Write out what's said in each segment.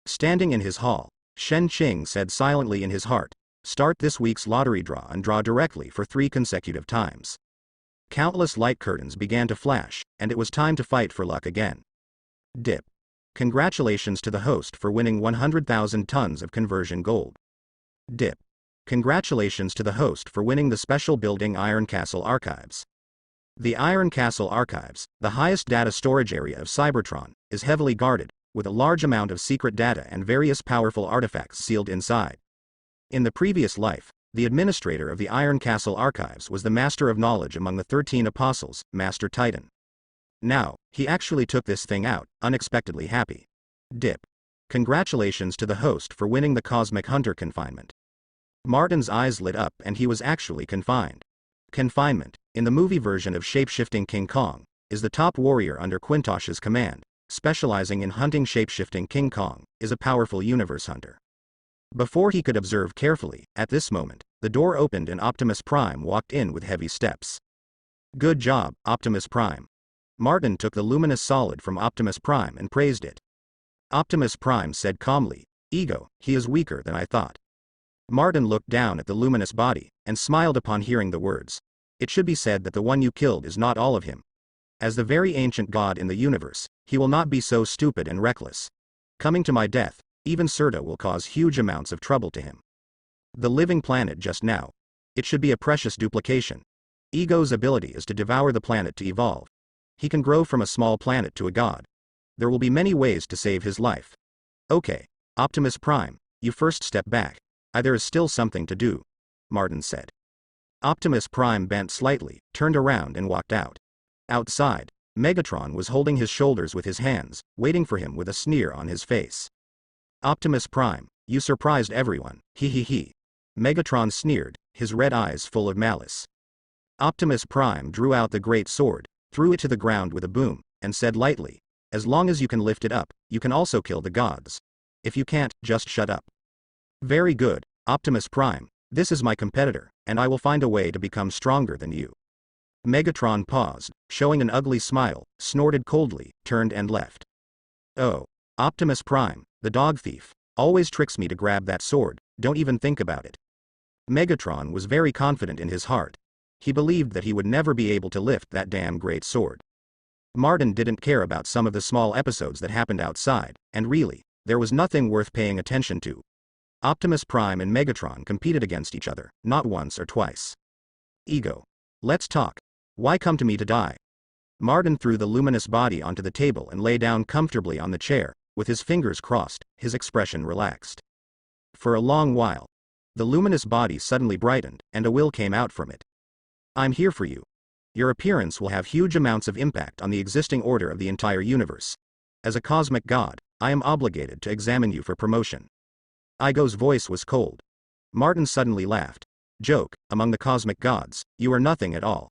Standing in his hall, Shen Qing said silently in his heart, "Start this week's lottery draw and draw directly for 3 consecutive times." Countless light curtains began to flash, and it was time to fight for luck again. Dip. Congratulations to the host for winning 100,000 tons of conversion gold. Dip. Congratulations to the host for winning the special building Iron Castle Archives. The Iron Castle Archives, the highest data storage area of Cybertron, is heavily guarded, with a large amount of secret data and various powerful artifacts sealed inside. In the previous life, the administrator of the Iron Castle Archives was the Master of Knowledge among the 13 Apostles, Master Titan. Now, he actually took this thing out, unexpectedly happy. Dip. Congratulations to the host for winning the Cosmic Hunter confinement. Martin's eyes lit up and he was actually confined. Confinement, in the movie version of Shapeshifting King Kong, is the top warrior under Quintosh's command, specializing in hunting shapeshifting. King Kong is a powerful universe hunter. Before he could observe carefully, at this moment, the door opened and Optimus Prime walked in with heavy steps. "Good job, Optimus Prime." Martin took the luminous solid from Optimus Prime and praised it. Optimus Prime said calmly, "Ego, he is weaker than I thought." Martin looked down at the luminous body, and smiled upon hearing the words. "It should be said that the one you killed is not all of him. As the very ancient god in the universe, he will not be so stupid and reckless. Coming to my death, even Serta will cause huge amounts of trouble to him. The living planet just now. It should be a precious duplication. Ego's ability is to devour the planet to evolve. He can grow from a small planet to a god. There will be many ways to save his life. Okay, Optimus Prime, you first step back. There is still something to do," Martin said. Optimus Prime bent slightly, turned around and walked out. Outside, Megatron was holding his shoulders with his hands, waiting for him with a sneer on his face. "Optimus Prime, you surprised everyone, he. Megatron sneered, his red eyes full of malice. Optimus Prime drew out the great sword, threw it to the ground with a boom, and said lightly, "As long as you can lift it up, you can also kill the gods. If you can't, just shut up." "Very good, Optimus Prime, this is my competitor, and I will find a way to become stronger than you." Megatron paused, showing an ugly smile, snorted coldly, turned and left. "Oh, Optimus Prime, the dog thief, always tricks me to grab that sword, don't even think about it." Megatron was very confident in his heart. He believed that he would never be able to lift that damn great sword. Martin didn't care about some of the small episodes that happened outside, and really, there was nothing worth paying attention to. Optimus Prime and Megatron competed against each other, not once or twice. "Ego. Let's talk. Why come to me to die?" Martin threw the luminous body onto the table and lay down comfortably on the chair, with his fingers crossed, his expression relaxed. For a long while, the luminous body suddenly brightened, and a will came out from it. "I'm here for you. Your appearance will have huge amounts of impact on the existing order of the entire universe. As a cosmic god, I am obligated to examine you for promotion." Igo's voice was cold. Martin suddenly laughed. "Joke, among the cosmic gods, you are nothing at all.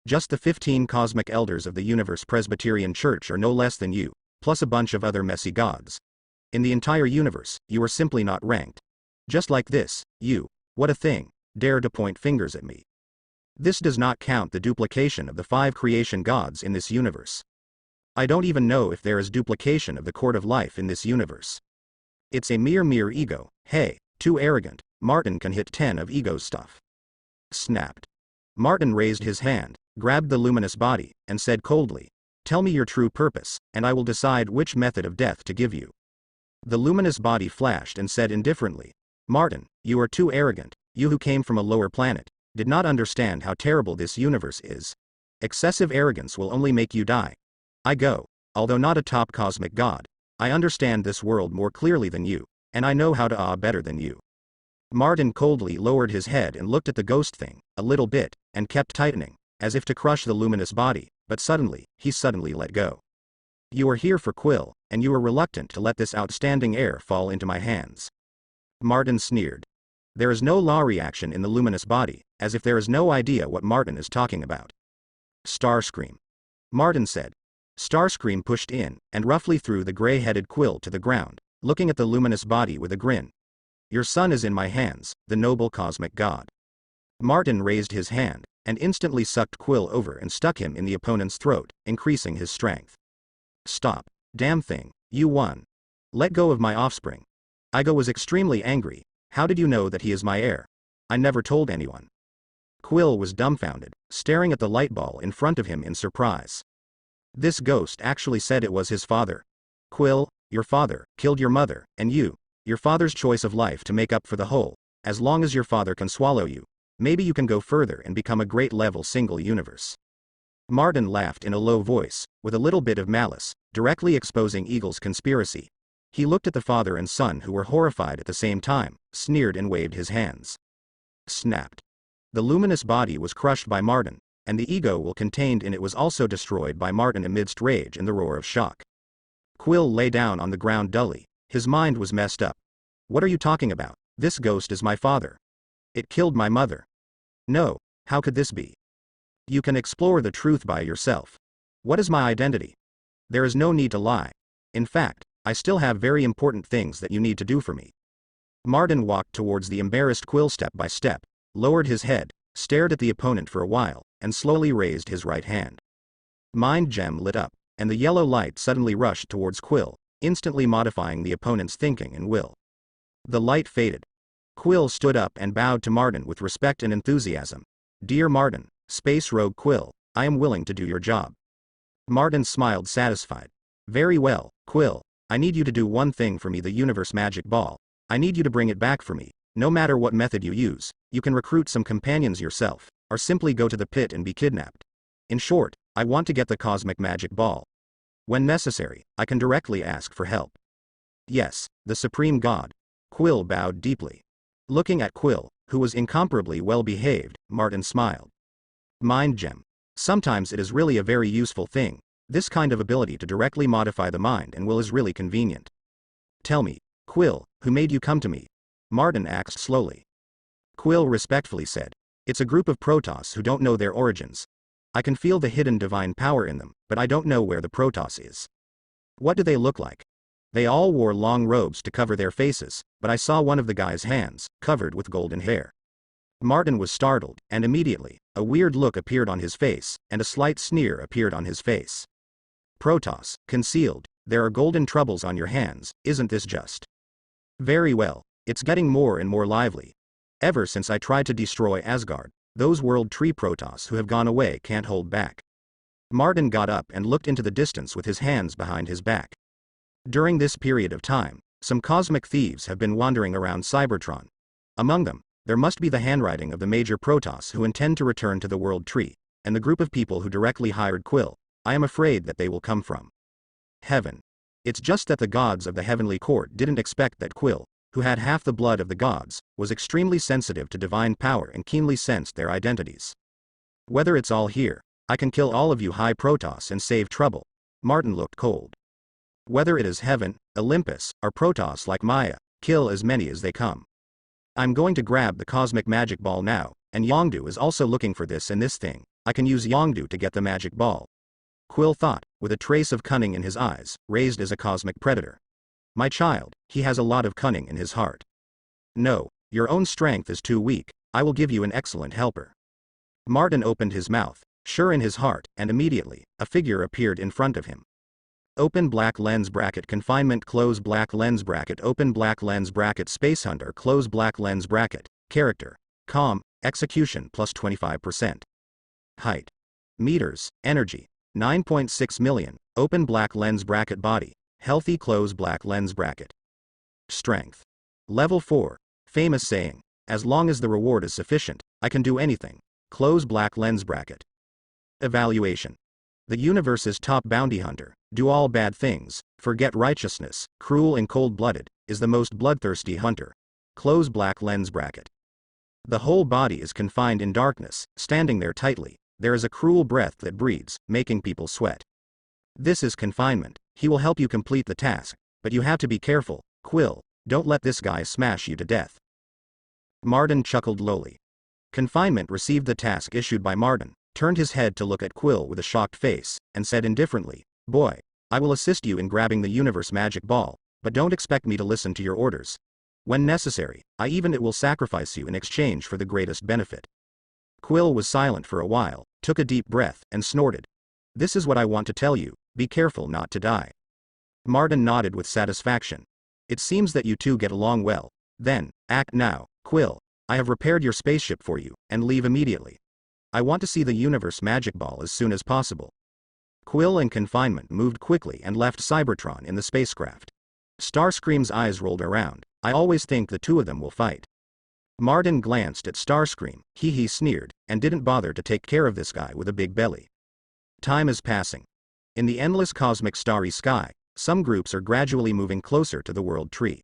Just the 15 cosmic elders of the Universe Presbyterian Church are no less than you, plus a bunch of other messy gods. In the entire universe, you are simply not ranked. Just like this, you, what a thing, dare to point fingers at me. This does not count the duplication of the 5 creation gods in this universe. I don't even know if there is duplication of the Court of Life in this universe. It's a mere ego, hey, too arrogant, Martin can hit 10 of Ego's stuff." Snapped. Martin raised his hand, grabbed the luminous body, and said coldly, "Tell me your true purpose, and I will decide which method of death to give you." The luminous body flashed and said indifferently, "Martin, you are too arrogant, you who came from a lower planet, did not understand how terrible this universe is. Excessive arrogance will only make you die. I go, although not a top cosmic god, I understand this world more clearly than you, and I know how to better than you." Martin coldly lowered his head and looked at the ghost thing, a little bit, and kept tightening, as if to crush the luminous body, but he suddenly let go. "You are here for Quill, and you are reluctant to let this outstanding heir fall into my hands." Martin sneered. There is no law reaction in the luminous body, as if there is no idea what Martin is talking about. "Starscream," Martin said. Starscream pushed in, and roughly threw the gray-headed Quill to the ground, looking at the luminous body with a grin. "Your son is in my hands, the noble cosmic god." Martin raised his hand, and instantly sucked Quill over and stuck him in the opponent's throat, increasing his strength. "Stop. Damn thing, you won. Let go of my offspring. Igo was extremely angry. How did you know that he is my heir? I never told anyone. Quill was dumbfounded, staring at the light ball in front of him in surprise. This ghost actually said it was his father. Quill, your father killed your mother, and your father's choice of life to make up for the whole. As long as your father can swallow you, maybe you can go further and become a great level single universe. Martin laughed in a low voice, with a little bit of malice, directly exposing Eagle's conspiracy. He looked at the father and son who were horrified at the same time, sneered and waved his hands. Snapped. The luminous body was crushed by Martin, and the ego will contained in it was also destroyed by Martin amidst rage and the roar of shock. Quill lay down on the ground dully. His mind was messed up. What are you talking about? This ghost is my father. It killed my mother. No, how could this be? You can explore the truth by yourself. What is my identity? There is no need to lie. In fact, I still have very important things that you need to do for me. Martin walked towards the embarrassed Quill step by step, lowered his head, stared at the opponent for a while, and slowly raised his right hand. Mind gem lit up, and the yellow light suddenly rushed towards Quill, instantly modifying the opponent's thinking and will. The light faded. Quill stood up and bowed to Martin with respect and enthusiasm. Dear Martin, Space Rogue Quill, I am willing to do your job. Martin smiled satisfied. Very well, Quill, I need you to do one thing for me, the universe magic ball. I need you to bring it back for me. No matter what method you use, you can recruit some companions yourself, or simply go to the pit and be kidnapped. In short, I want to get the cosmic magic ball. When necessary, I can directly ask for help. Yes, the Supreme God. Quill bowed deeply. Looking at Quill, who was incomparably well behaved, Martin smiled. Mind gem. Sometimes it is really a very useful thing. This kind of ability to directly modify the mind and will is really convenient. Tell me, Quill, who made you come to me? Martin asked slowly. Quill respectfully said, it's a group of Protoss who don't know their origins. I can feel the hidden divine power in them, but I don't know where the Protoss is. What do they look like? They all wore long robes to cover their faces, but I saw one of the guy's hands, covered with golden hair. Martin was startled, and immediately, a weird look appeared on his face, and a slight sneer appeared on his face. Protoss, concealed, there are golden troubles on your hands, isn't this just? Very well, it's getting more and more lively. Ever since I tried to destroy Asgard, those World Tree Protoss who have gone away can't hold back. Martin got up and looked into the distance with his hands behind his back. During this period of time, some cosmic thieves have been wandering around Cybertron. Among them, there must be the handwriting of the major Protoss who intend to return to the World Tree, and the group of people who directly hired Quill. I am afraid that they will come from heaven. It's just that the gods of the heavenly court didn't expect that Quill, who had half the blood of the gods, was extremely sensitive to divine power and keenly sensed their identities. Whether it's all here, I can kill all of you high Protoss and save trouble. Martin looked cold. Whether it is heaven, Olympus, or Protoss like Maya, kill as many as they come. I'm going to grab the cosmic magic ball now, and Yongdu is also looking for this and this thing. I can use Yongdu to get the magic ball. Quill thought, with a trace of cunning in his eyes, raised as a cosmic predator. My child, he has a lot of cunning in his heart. No, your own strength is too weak, I will give you an excellent helper. Martin opened his mouth, sure in his heart, and immediately, a figure appeared in front of him. Open black lens bracket confinement close black lens bracket open black lens bracket space hunter close black lens bracket, character, calm, execution plus 25%. Height. Meters, energy, 9.6 million, open black lens bracket body, healthy close black lens bracket. Strength. Level 4, famous saying, as long as the reward is sufficient, I can do anything, close black lens bracket. Evaluation. The universe's top bounty hunter, do all bad things, forget righteousness, cruel and cold-blooded, is the most bloodthirsty hunter. Close black lens bracket. The whole body is confined in darkness, standing there tightly, there is a cruel breath that breathes, making people sweat. This is confinement, he will help you complete the task, but you have to be careful, Quill, don't let this guy smash you to death. Martin chuckled lowly. Confinement received the task issued by Martin, turned his head to look at Quill with a shocked face, and said indifferently, boy, I will assist you in grabbing the universe magic ball, but don't expect me to listen to your orders. When necessary, it will sacrifice you in exchange for the greatest benefit. Quill was silent for a while, took a deep breath, and snorted. This is what I want to tell you, be careful not to die. Martin nodded with satisfaction. It seems that you two get along well. Then, act now, Quill. I have repaired your spaceship for you, and leave immediately. I want to see the universe magic ball as soon as possible. Quill and Confinement moved quickly and left Cybertron in the spacecraft. Starscream's eyes rolled around. I always think the two of them will fight. Martin glanced at Starscream. He sneered, and didn't bother to take care of this guy with a big belly. Time is passing. In the endless cosmic starry sky, some groups are gradually moving closer to the World Tree.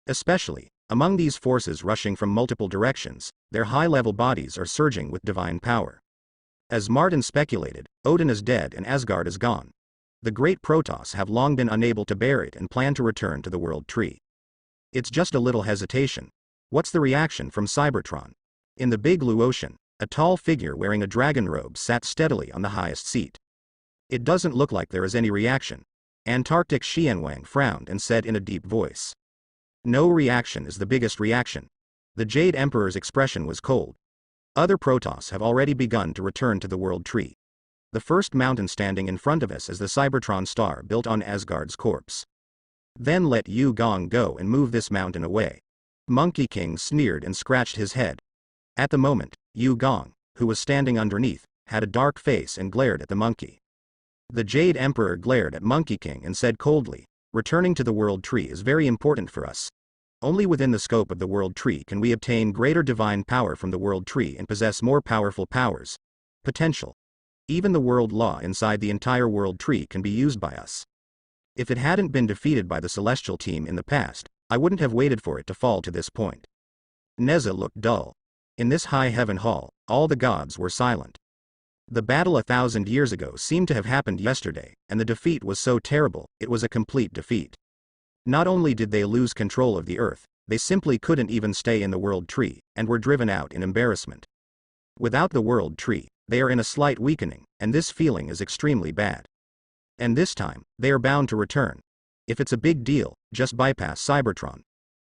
Especially, among these forces rushing from multiple directions, their high-level bodies are surging with divine power. As Martin speculated, Odin is dead and Asgard is gone. The great Protoss have long been unable to bear it and plan to return to the World Tree. It's just a little hesitation. What's the reaction from Cybertron? In the big blue ocean, a tall figure wearing a dragon robe sat steadily on the highest seat. It doesn't look like there is any reaction. Antarctic Xianwang frowned and said in a deep voice. No reaction is the biggest reaction. The Jade Emperor's expression was cold. Other Protoss have already begun to return to the World Tree. The first mountain standing in front of us is the Cybertron star built on Asgard's corpse. Then let Yurihong go and move this mountain away. Monkey King sneered and scratched his head. At the moment, Yurihong, who was standing underneath, had a dark face and glared at the monkey. The Jade Emperor glared at Monkey King and said coldly, returning to the World Tree is very important for us. Only within the scope of the World Tree can we obtain greater divine power from the World Tree and possess more powerful powers. Potential. Even the World Law inside the entire World Tree can be used by us. If it hadn't been defeated by the Celestial team in the past, I wouldn't have waited for it to fall to this point. Neza looked dull. In this high heaven hall, all the gods were silent. The battle 1,000 years ago seemed to have happened yesterday, and the defeat was so terrible, it was a complete defeat. Not only did they lose control of the Earth, they simply couldn't even stay in the World Tree, and were driven out in embarrassment. Without the World Tree, they are in a slight weakening, and this feeling is extremely bad. And this time, they are bound to return. If it's a big deal, just bypass Cybertron.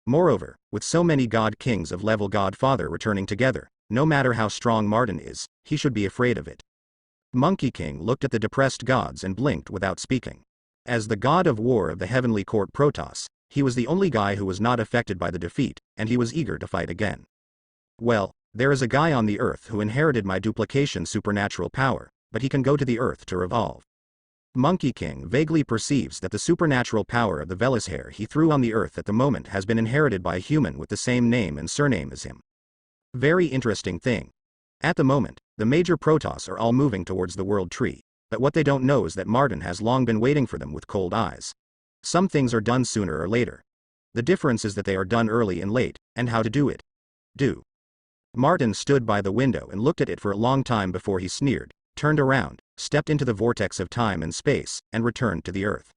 Moreover, with so many God Kings of level Godfather returning together, no matter how strong Martin is, he should be afraid of it. Monkey King looked at the depressed gods and blinked without speaking. As the god of war of the Heavenly Court Protoss, he was the only guy who was not affected by the defeat, and he was eager to fight again. Well, there is a guy on the Earth who inherited my duplication supernatural power, but he can go to the Earth to revolve. Monkey King vaguely perceives that the supernatural power of the Velishair he threw on the Earth at the moment has been inherited by a human with the same name and surname as him. Very interesting thing. At the moment, the major Protoss are all moving towards the World Tree, but what they don't know is that Martin has long been waiting for them with cold eyes. Some things are done sooner or later. The difference is that they are done early and late, and how to do it. Martin stood by the window and looked at it for a long time before he sneered, turned around, stepped into the vortex of time and space, and returned to the Earth.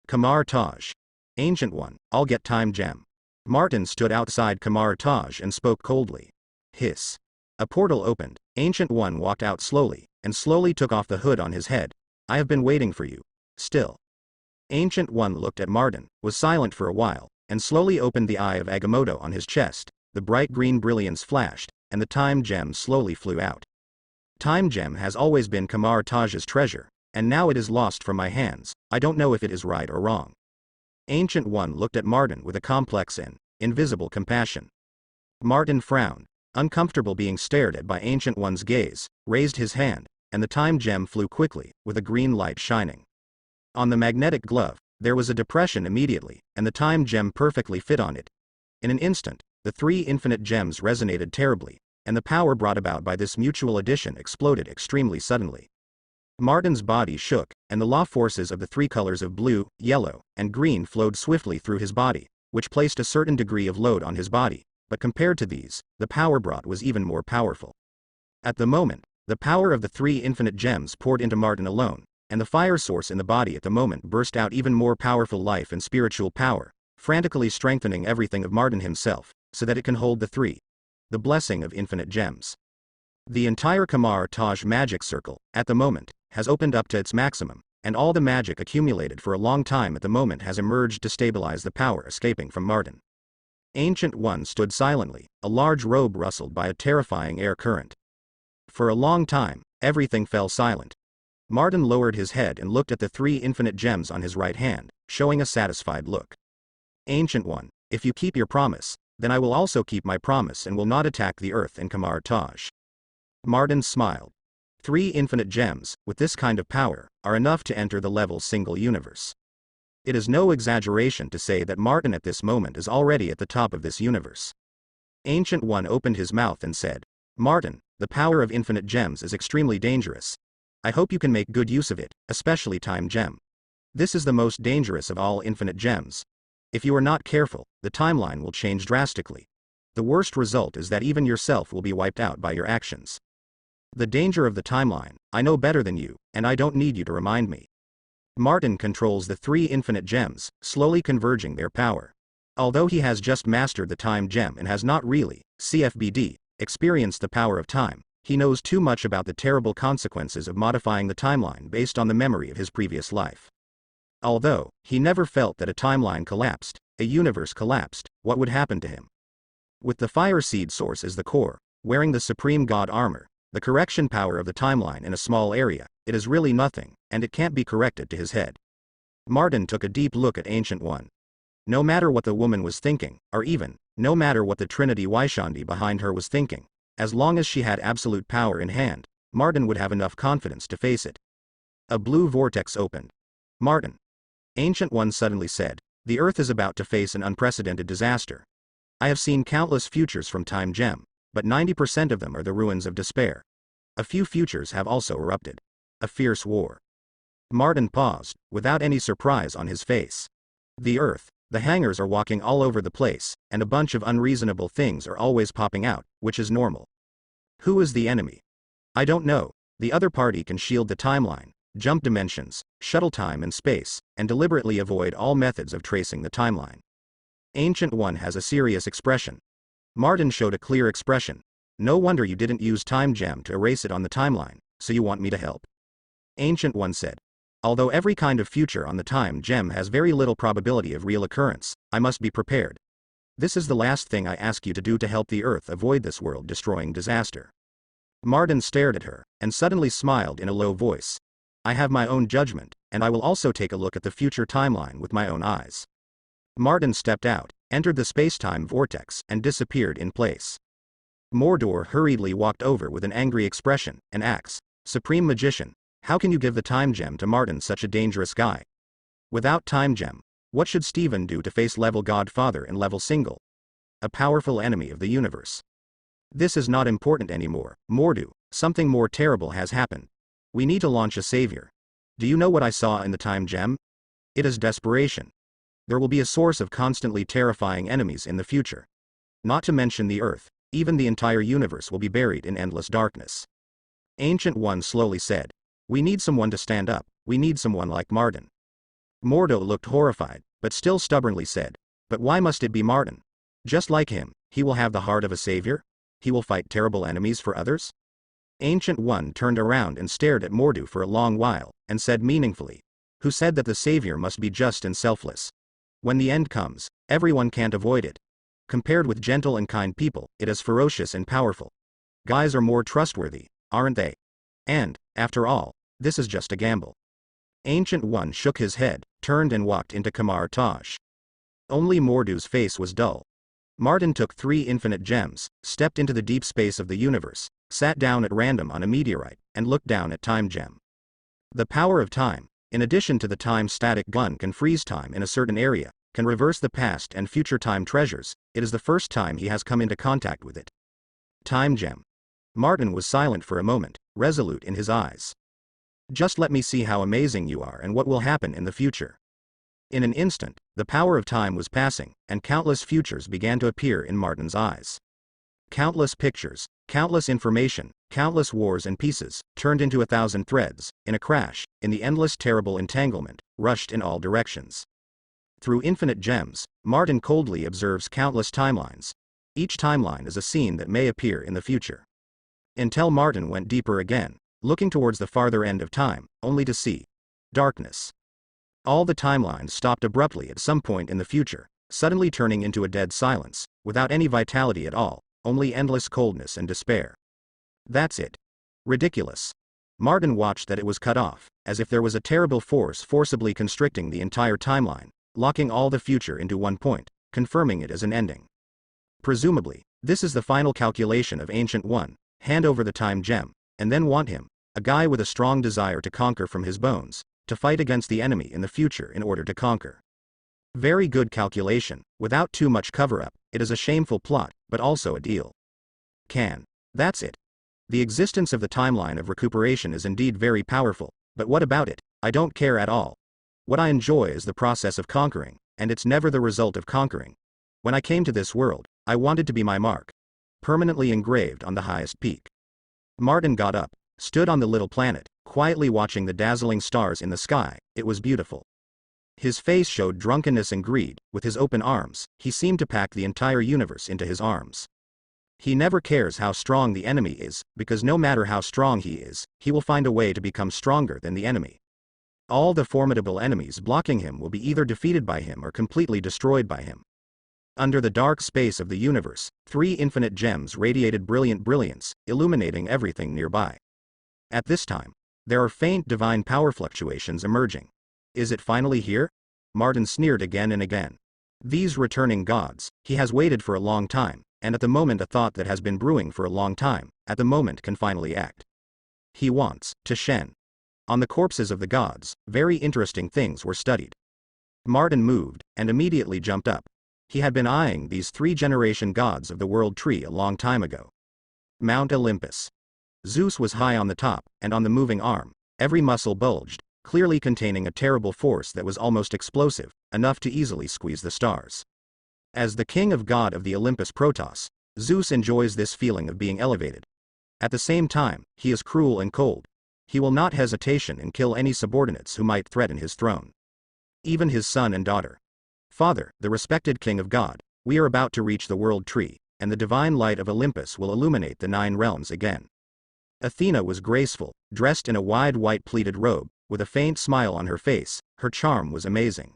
Kamar Taj. Ancient One, I'll get time gem. Martin stood outside Kamar Taj and spoke coldly. Hiss. A portal opened. Ancient One walked out slowly, and slowly took off the hood on his head. I have been waiting for you. Still. Ancient One looked at Martin, was silent for a while, and slowly opened the eye of Agamotto on his chest. The bright green brilliance flashed, and the time gem slowly flew out. Time gem has always been Kamar Taj's treasure, and now it is lost from my hands. I don't know if it is right or wrong. Ancient One looked at Martin with a complex and invisible compassion. Martin frowned, uncomfortable being stared at by Ancient One's gaze, raised his hand, and the time gem flew quickly, with a green light shining. On the magnetic glove, there was a depression immediately, and the time gem perfectly fit on it. In an instant, the three infinite gems resonated terribly, and the power brought about by this mutual addition exploded extremely suddenly. Martin's body shook, and the law forces of the three colors of blue, yellow, and green flowed swiftly through his body, which placed a certain degree of load on his body, but compared to these, the power brought was even more powerful. At the moment, the power of the three infinite gems poured into Martin alone, and the fire source in the body at the moment burst out even more powerful life and spiritual power, frantically strengthening everything of Martin himself, so that it can hold the three. The blessing of infinite gems. The entire Kamar Taj magic circle, at the moment, has opened up to its maximum, and all the magic accumulated for a long time at the moment has emerged to stabilize the power escaping from Martin. Ancient One stood silently, a large robe rustled by a terrifying air current. For a long time, everything fell silent. Martin lowered his head and looked at the 3 infinite gems on his right hand, showing a satisfied look. Ancient One, if you keep your promise, then I will also keep my promise and will not attack the earth and Kamar Taj. Martin smiled. 3 infinite gems, with this kind of power, are enough to enter the level single universe. It is no exaggeration to say that Martin at this moment is already at the top of this universe. Ancient One opened his mouth and said, Martin, the power of infinite gems is extremely dangerous. I hope you can make good use of it, especially time gem. This is the most dangerous of all infinite gems. If you are not careful, the timeline will change drastically. The worst result is that even yourself will be wiped out by your actions. The danger of the timeline, I know better than you, and I don't need you to remind me. Martin controls the 3 infinite gems, slowly converging their power. Although he has just mastered the time gem and has not really, CFBD, experienced the power of time, he knows too much about the terrible consequences of modifying the timeline based on the memory of his previous life. Although he never felt that a timeline collapsed, a universe collapsed, what would happen to him? With the fire seed source as the core, wearing the supreme god armor, the correction power of the timeline in a small area, it is really nothing, and it can't be corrected to his head. Martin took a deep look at Ancient One. No matter what the woman was thinking, or even, no matter what the Trinity Waishandi behind her was thinking, as long as she had absolute power in hand, Martin would have enough confidence to face it. A blue vortex opened. Martin. Ancient One suddenly said, the Earth is about to face an unprecedented disaster. I have seen countless futures from Time Gem, but 90% of them are the ruins of despair. A few futures have also erupted. A fierce war. Martin paused, without any surprise on his face. The Earth, the hangers are walking all over the place, and a bunch of unreasonable things are always popping out, which is normal. Who is the enemy? I don't know. The other party can shield the timeline, jump dimensions, shuttle time and space, and deliberately avoid all methods of tracing the timeline. Ancient One has a serious expression. Martin showed a clear expression. No wonder you didn't use Time Gem to erase it on the timeline, so you want me to help? Ancient One said. Although every kind of future on the Time Gem has very little probability of real occurrence, I must be prepared. This is the last thing I ask you to do to help the Earth avoid this world-destroying disaster. Martin stared at her, and suddenly smiled in a low voice. I have my own judgment, and I will also take a look at the future timeline with my own eyes. Martin stepped out, entered the space-time vortex, and disappeared in place. Mordor hurriedly walked over with an angry expression, and asked, Supreme Magician, how can you give the Time Gem to Martin, such a dangerous guy? Without Time Gem, what should Steven do to face level Godfather and level Single? A powerful enemy of the universe. This is not important anymore, Mordu, something more terrible has happened. We need to launch a savior. Do you know what I saw in the Time Gem? It is desperation. There will be a source of constantly terrifying enemies in the future. Not to mention the Earth, even the entire universe will be buried in endless darkness. Ancient One slowly said, we need someone to stand up, we need someone like Martin. Mordo looked horrified, but still stubbornly said, but why must it be Martin? Just like him, he will have the heart of a savior? He will fight terrible enemies for others? Ancient One turned around and stared at Mordu for a long while, and said meaningfully, who said that the savior must be just and selfless? When the end comes, everyone can't avoid it. Compared with gentle and kind people, it is ferocious and powerful. Guys are more trustworthy, aren't they? And, after all, this is just a gamble. Ancient One shook his head, turned and walked into Kamar Taj. Only Mordu's face was dull. Martin took 3 infinite gems, stepped into the deep space of the universe, sat down at random on a meteorite, and looked down at Time Gem. The power of time, in addition to the time static gun, can freeze time in a certain area, can reverse the past and future time treasures. It is the first time he has come into contact with it. Time Gem. Martin was silent for a moment, resolute in his eyes. Just let me see how amazing you are and what will happen in the future. In an instant, the power of time was passing, and countless futures began to appear in Martin's eyes. Countless pictures, countless information, countless wars and pieces, turned into 1,000 threads, in a crash, in the endless terrible entanglement, rushed in all directions. Through infinite gems, Martin coldly observes countless timelines. Each timeline is a scene that may appear in the future. Until Martin went deeper again, looking towards the farther end of time, only to see darkness. All the timelines stopped abruptly at some point in the future, suddenly turning into a dead silence, without any vitality at all, only endless coldness and despair. That's it. Ridiculous. Martin watched that it was cut off, as if there was a terrible force forcibly constricting the entire timeline, locking all the future into one point, confirming it as an ending. Presumably, this is the final calculation of Ancient One: hand over the time gem, and then want him, a guy with a strong desire to conquer from his bones, to fight against the enemy in the future in order to conquer. Very good calculation, without too much cover-up. It is a shameful plot, but also a deal. That's it. The existence of the timeline of recuperation is indeed very powerful, but what about it? I don't care at all. What I enjoy is the process of conquering, and it's never the result of conquering. When I came to this world, I wanted to be my mark, permanently engraved on the highest peak. Martin got up, stood on the little planet, quietly watching the dazzling stars in the sky. It was beautiful. His face showed drunkenness and greed. With his open arms, he seemed to pack the entire universe into his arms. He never cares how strong the enemy is, because no matter how strong he is, he will find a way to become stronger than the enemy. All the formidable enemies blocking him will be either defeated by him or completely destroyed by him. Under the dark space of the universe, 3 infinite gems radiated brilliant brilliance, illuminating everything nearby. At this time, there are faint divine power fluctuations emerging. Is it finally here? Martin sneered again and again. These returning gods, he has waited for a long time, and at the moment a thought that has been brewing for a long time, at the moment can finally act. He wants to Shen. On the corpses of the gods, very interesting things were studied. Martin moved, and immediately jumped up. He had been eyeing these 3-generation gods of the world tree a long time ago. Mount Olympus. Zeus was high on the top, and on the moving arm, every muscle bulged, clearly containing a terrible force that was almost explosive, enough to easily squeeze the stars. As the king of god of the Olympus Protoss, Zeus enjoys this feeling of being elevated. At the same time, he is cruel and cold. He will not hesitation and kill any subordinates who might threaten his throne. Even his son and daughter. Father, the respected king of God, we are about to reach the world tree, and the divine light of Olympus will illuminate the 9 realms again. Athena was graceful, dressed in a wide white pleated robe, with a faint smile on her face. Her charm was amazing.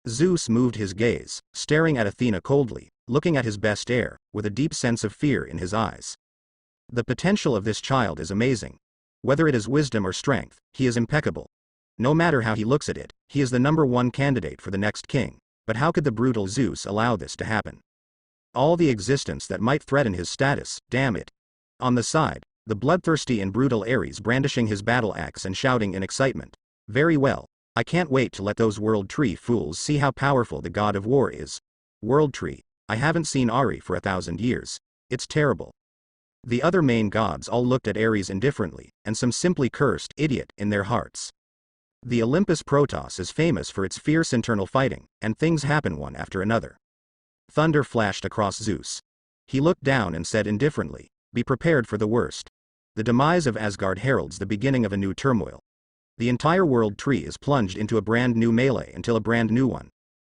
Zeus moved his gaze, staring at Athena coldly, looking at his best heir, with a deep sense of fear in his eyes. The potential of this child is amazing. Whether it is wisdom or strength, he is impeccable. No matter how he looks at it, he is the #1 candidate for the next king. But how could the brutal Zeus allow this to happen? All the existence that might threaten his status, damn it. On the side, the bloodthirsty and brutal Ares brandishing his battle axe and shouting in excitement. Very well. I can't wait to let those World Tree fools see how powerful the god of war is. World Tree. I haven't seen Ari for 1,000 years. It's terrible. The other main gods all looked at Ares indifferently, and some simply cursed idiot in their hearts. The Olympus Protoss is famous for its fierce internal fighting, and things happen one after another. Thunder flashed across Zeus. He looked down and said indifferently, be prepared for the worst. The demise of Asgard heralds the beginning of a new turmoil. The entire world tree is plunged into a brand new melee until a brand new one.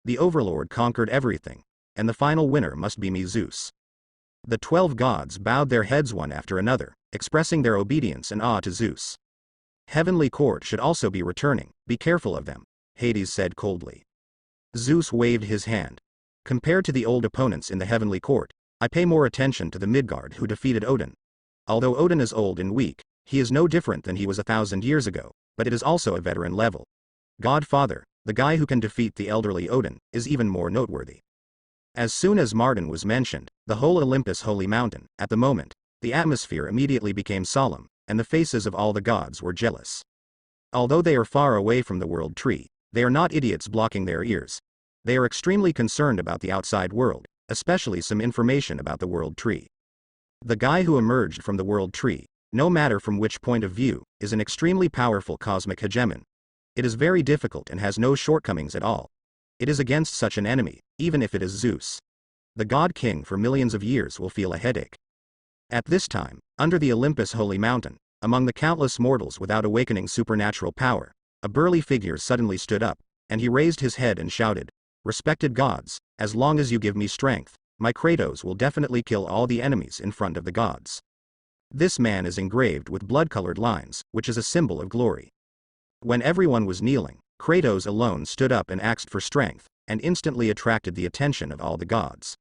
The Overlord conquered everything, and the final winner must be me, Zeus. The 12 gods bowed their heads one after another, expressing their obedience and awe to Zeus. Heavenly Court should also be returning, be careful of them, Hades said coldly. Zeus waved his hand. Compared to the old opponents in the Heavenly Court, I pay more attention to the Midgard who defeated Odin. Although Odin is old and weak, he is no different than he was 1,000 years ago, but it is also a veteran level. Godfather, the guy who can defeat the elderly Odin, is even more noteworthy. As soon as Martin was mentioned, the whole Olympus holy mountain, at the moment, the atmosphere immediately became solemn, and the faces of all the gods were jealous. Although they are far away from the world tree, they are not idiots blocking their ears. They are extremely concerned about the outside world, especially some information about the world tree. The guy who emerged from the world tree, no matter from which point of view, is an extremely powerful cosmic hegemon. It is very difficult and has no shortcomings at all. It is against such an enemy, even if it is Zeus. The god king for millions of years will feel a headache. At this time, under the Olympus holy mountain, among the countless mortals without awakening supernatural power, a burly figure suddenly stood up, and he raised his head and shouted, "Respected gods, as long as you give me strength, my Kratos will definitely kill all the enemies in front of the gods." This man is engraved with blood-colored lines, which is a symbol of glory. When everyone was kneeling, Kratos alone stood up and asked for strength, and instantly attracted the attention of all the gods.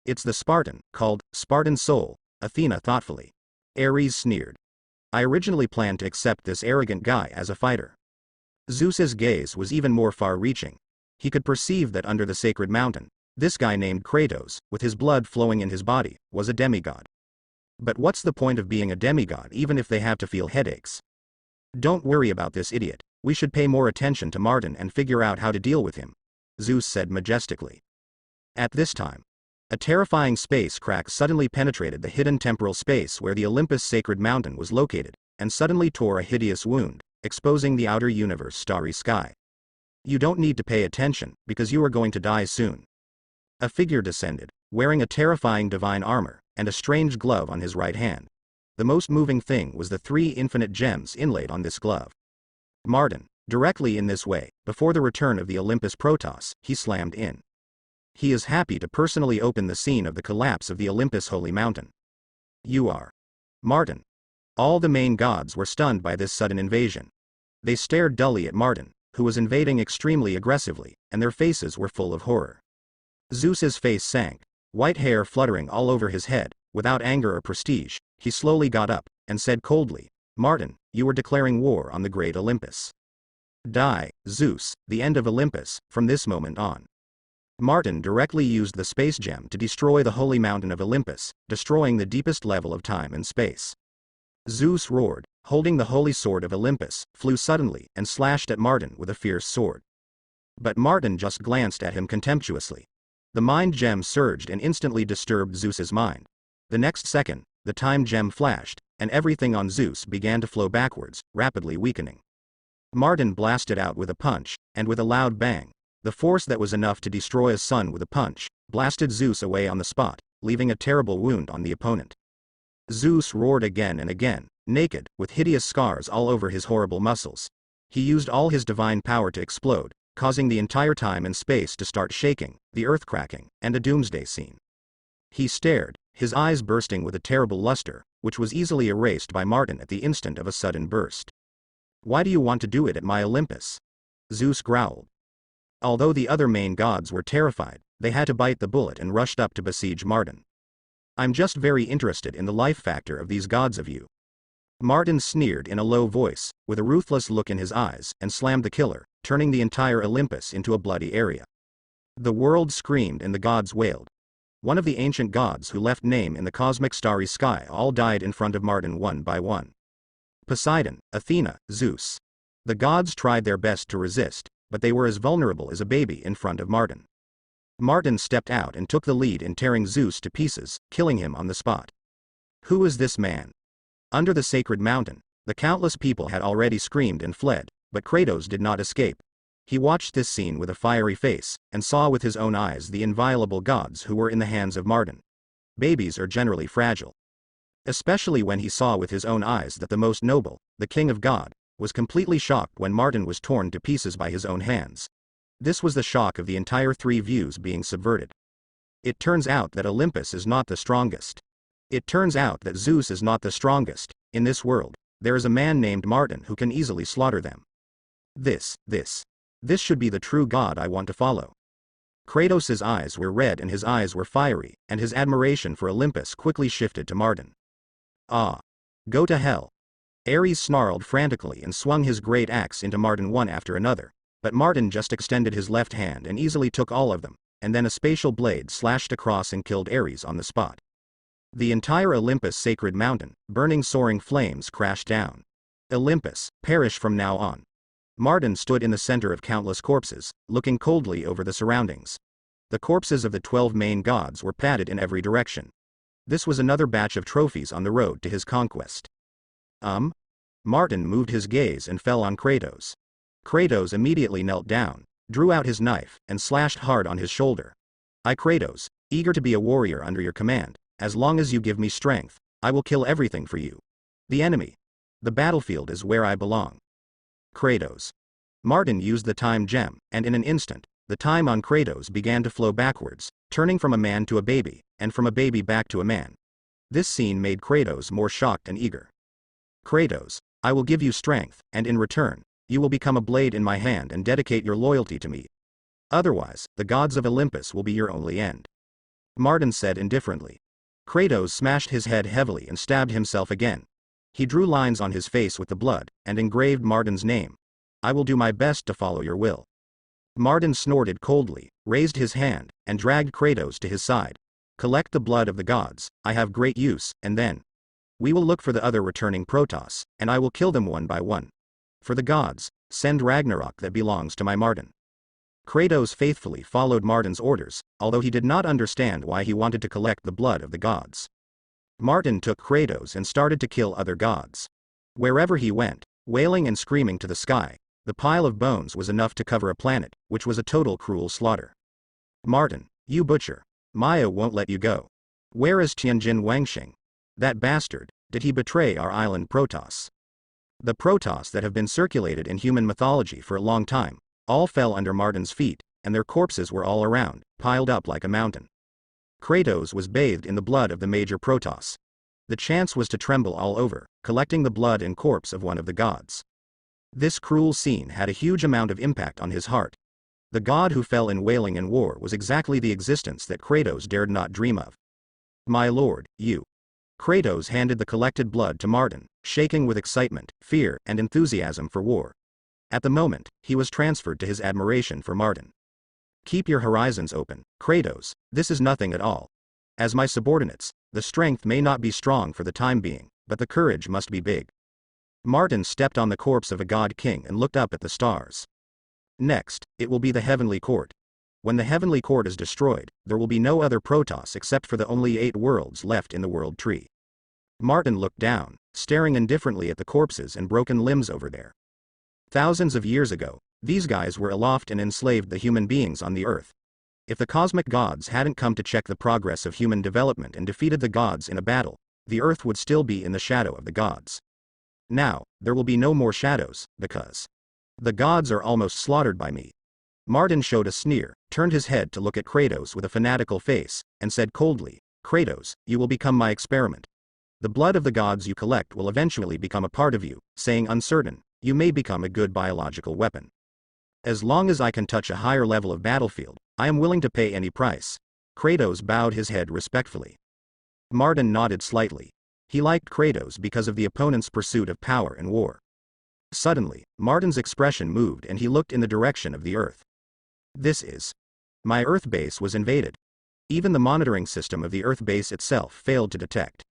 It's the Spartan, called Spartan Soul, Athena thoughtfully. Ares sneered. I originally planned to accept this arrogant guy as a fighter. Zeus's gaze was even more far-reaching. He could perceive that under the sacred mountain, this guy named Kratos, with his blood flowing in his body, was a demigod. But what's the point of being a demigod even if they have to feel headaches? Don't worry about this idiot, we should pay more attention to Martin and figure out how to deal with him, Zeus said majestically. At this time, a terrifying space crack suddenly penetrated the hidden temporal space where the Olympus sacred mountain was located, and suddenly tore a hideous wound, exposing the outer universe starry sky. You don't need to pay attention, because you are going to die soon. A figure descended, wearing a terrifying divine armor, and a strange glove on his right hand. The most moving thing was the 3 infinite gems inlaid on this glove. Martin, directly in this way, before the return of the Olympus Protoss, he slammed in. He is happy to personally open the scene of the collapse of the Olympus Holy Mountain. You are Martin. All the main gods were stunned by this sudden invasion. They stared dully at Martin, who was invading extremely aggressively, and their faces were full of horror. Zeus's face sank, white hair fluttering all over his head. Without anger or prestige, he slowly got up, and said coldly, Martin, you are declaring war on the great Olympus. Die, Zeus, the end of Olympus, from this moment on. Martin directly used the space gem to destroy the holy mountain of Olympus, destroying the deepest level of time and space. Zeus roared, holding the holy sword of Olympus, flew suddenly, and slashed at Martin with a fierce sword. But Martin just glanced at him contemptuously. The mind gem surged and instantly disturbed Zeus's mind. The next second, the time gem flashed, and everything on Zeus began to flow backwards, rapidly weakening. Martin blasted out with a punch, and with a loud bang, the force that was enough to destroy a sun with a punch, blasted Zeus away on the spot, leaving a terrible wound on the opponent. Zeus roared again and again, naked, with hideous scars all over his horrible muscles. He used all his divine power to explode, causing the entire time and space to start shaking, the earth cracking, and a doomsday scene. He stared, his eyes bursting with a terrible luster, which was easily erased by Martin at the instant of a sudden burst. Why do you want to do it at my Olympus? Zeus growled. Although the other main gods were terrified, they had to bite the bullet and rushed up to besiege Martin. I'm just very interested in the life factor of these gods of you. Martin sneered in a low voice, with a ruthless look in his eyes, and slammed the killer, turning the entire Olympus into a bloody area. The world screamed and the gods wailed. One of the ancient gods who left name in the cosmic starry sky all died in front of Martin one by one. Poseidon, Athena, Zeus. The gods tried their best to resist, but they were as vulnerable as a baby in front of Martin. Martin stepped out and took the lead in tearing Zeus to pieces, killing him on the spot. Who is this man? Under the sacred mountain, the countless people had already screamed and fled, but Kratos did not escape. He watched this scene with a fiery face, and saw with his own eyes the inviolable gods who were in the hands of Martin. Babies are generally fragile. Especially when he saw with his own eyes that the most noble, the king of God, was completely shocked when Martin was torn to pieces by his own hands. This was the shock of the entire 3 views being subverted. It turns out that Olympus is not the strongest. It turns out that Zeus is not the strongest. In this world, there is a man named Martin who can easily slaughter them. This should be the true God I want to follow. Kratos' eyes were red and his eyes were fiery, and his admiration for Olympus quickly shifted to Martin. Ah. Go to hell. Ares snarled frantically and swung his great axe into Martin one after another, but Martin just extended his left hand and easily took all of them, and then a spatial blade slashed across and killed Ares on the spot. The entire Olympus sacred mountain, burning soaring flames crashed down. Olympus, perish from now on. Martin stood in the center of countless corpses, looking coldly over the surroundings. The corpses of the 12 main gods were padded in every direction. This was another batch of trophies on the road to his conquest. Martin moved his gaze and fell on Kratos. Kratos immediately knelt down, drew out his knife, and slashed hard on his shoulder. I, Kratos, eager to be a warrior under your command, as long as you give me strength, I will kill everything for you. The enemy. The battlefield is where I belong. Kratos. Martin used the time gem, and in an instant, the time on Kratos began to flow backwards, turning from a man to a baby, and from a baby back to a man. This scene made Kratos more shocked and eager. Kratos, I will give you strength, and in return, you will become a blade in my hand and dedicate your loyalty to me. Otherwise, the gods of Olympus will be your only end. Martin said indifferently. Kratos smashed his head heavily and stabbed himself again. He drew lines on his face with the blood, and engraved Martin's name. I will do my best to follow your will. Martin snorted coldly, raised his hand, and dragged Kratos to his side. Collect the blood of the gods, I have great use, and then we will look for the other returning Protoss, and I will kill them one by one. For the gods, send Ragnarok that belongs to my Martin. Kratos faithfully followed Martin's orders, although he did not understand why he wanted to collect the blood of the gods. Martin took Kratos and started to kill other gods. Wherever he went, wailing and screaming to the sky, the pile of bones was enough to cover a planet, which was a total cruel slaughter. Martin, you butcher. Maya won't let you go. Where is Tianjin Wangxing? That bastard, did he betray our island Protoss? The Protoss that have been circulated in human mythology for a long time, all fell under Martin's feet, and their corpses were all around, piled up like a mountain. Kratos was bathed in the blood of the major Protoss. The chance was to tremble all over, collecting the blood and corpse of one of the gods. This cruel scene had a huge amount of impact on his heart. The god who fell in wailing and war was exactly the existence that Kratos dared not dream of. My lord, you. Kratos handed the collected blood to Martin, shaking with excitement, fear, and enthusiasm for war. At the moment, he was transferred to his admiration for Martin. Keep your horizons open, Kratos, this is nothing at all. As my subordinates, the strength may not be strong for the time being, but the courage must be big. Martin stepped on the corpse of a god king and looked up at the stars. Next, it will be the Heavenly Court. When the Heavenly Court is destroyed, there will be no other Protoss except for the only 8 worlds left in the world tree. Martin looked down, staring indifferently at the corpses and broken limbs over there. Thousands of years ago, these guys were aloft and enslaved the human beings on the earth. If the cosmic gods hadn't come to check the progress of human development and defeated the gods in a battle, the earth would still be in the shadow of the gods. Now, there will be no more shadows, because the gods are almost slaughtered by me. Martin showed a sneer, turned his head to look at Kratos with a fanatical face, and said coldly, Kratos, you will become my experiment. The blood of the gods you collect will eventually become a part of you, saying uncertain, you may become a good biological weapon. As long as I can touch a higher level of battlefield, I am willing to pay any price. Kratos bowed his head respectfully. Martin nodded slightly. He liked Kratos because of the opponent's pursuit of power and war. Suddenly, Martin's expression moved and he looked in the direction of the Earth. This is. My Earth base was invaded. Even the monitoring system of the Earth base itself failed to detect.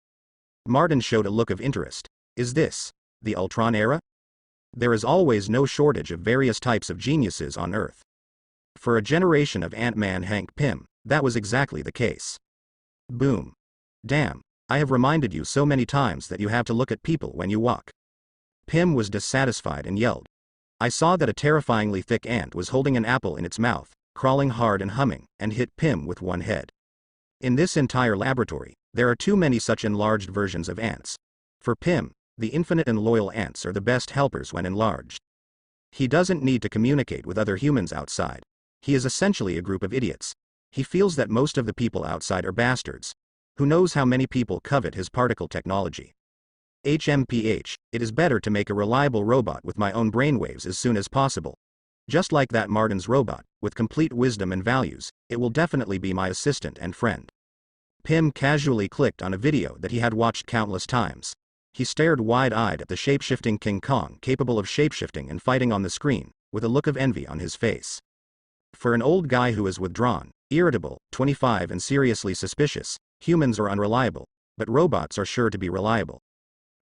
Martin showed a look of interest. Is this the Ultron era? There is always no shortage of various types of geniuses on Earth. For a generation of Ant-Man Hank Pym, that was exactly the case. Boom. Damn, I have reminded you so many times that you have to look at people when you walk. Pym was dissatisfied and yelled. I saw that a terrifyingly thick ant was holding an apple in its mouth, crawling hard and humming, and hit Pym with one head. In this entire laboratory, there are too many such enlarged versions of ants. For Pym, the infinite and loyal ants are the best helpers when enlarged. He doesn't need to communicate with other humans outside. He is essentially a group of idiots. He feels that most of the people outside are bastards. Who knows how many people covet his particle technology? HMPH, it is better to make a reliable robot with my own brainwaves as soon as possible. Just like that Martin's robot, with complete wisdom and values, it will definitely be my assistant and friend. Pym casually clicked on a video that he had watched countless times. He stared wide-eyed at the shape-shifting King Kong capable of shape-shifting and fighting on the screen, with a look of envy on his face. For an old guy who is withdrawn, irritable, 25 and seriously suspicious, humans are unreliable, but robots are sure to be reliable.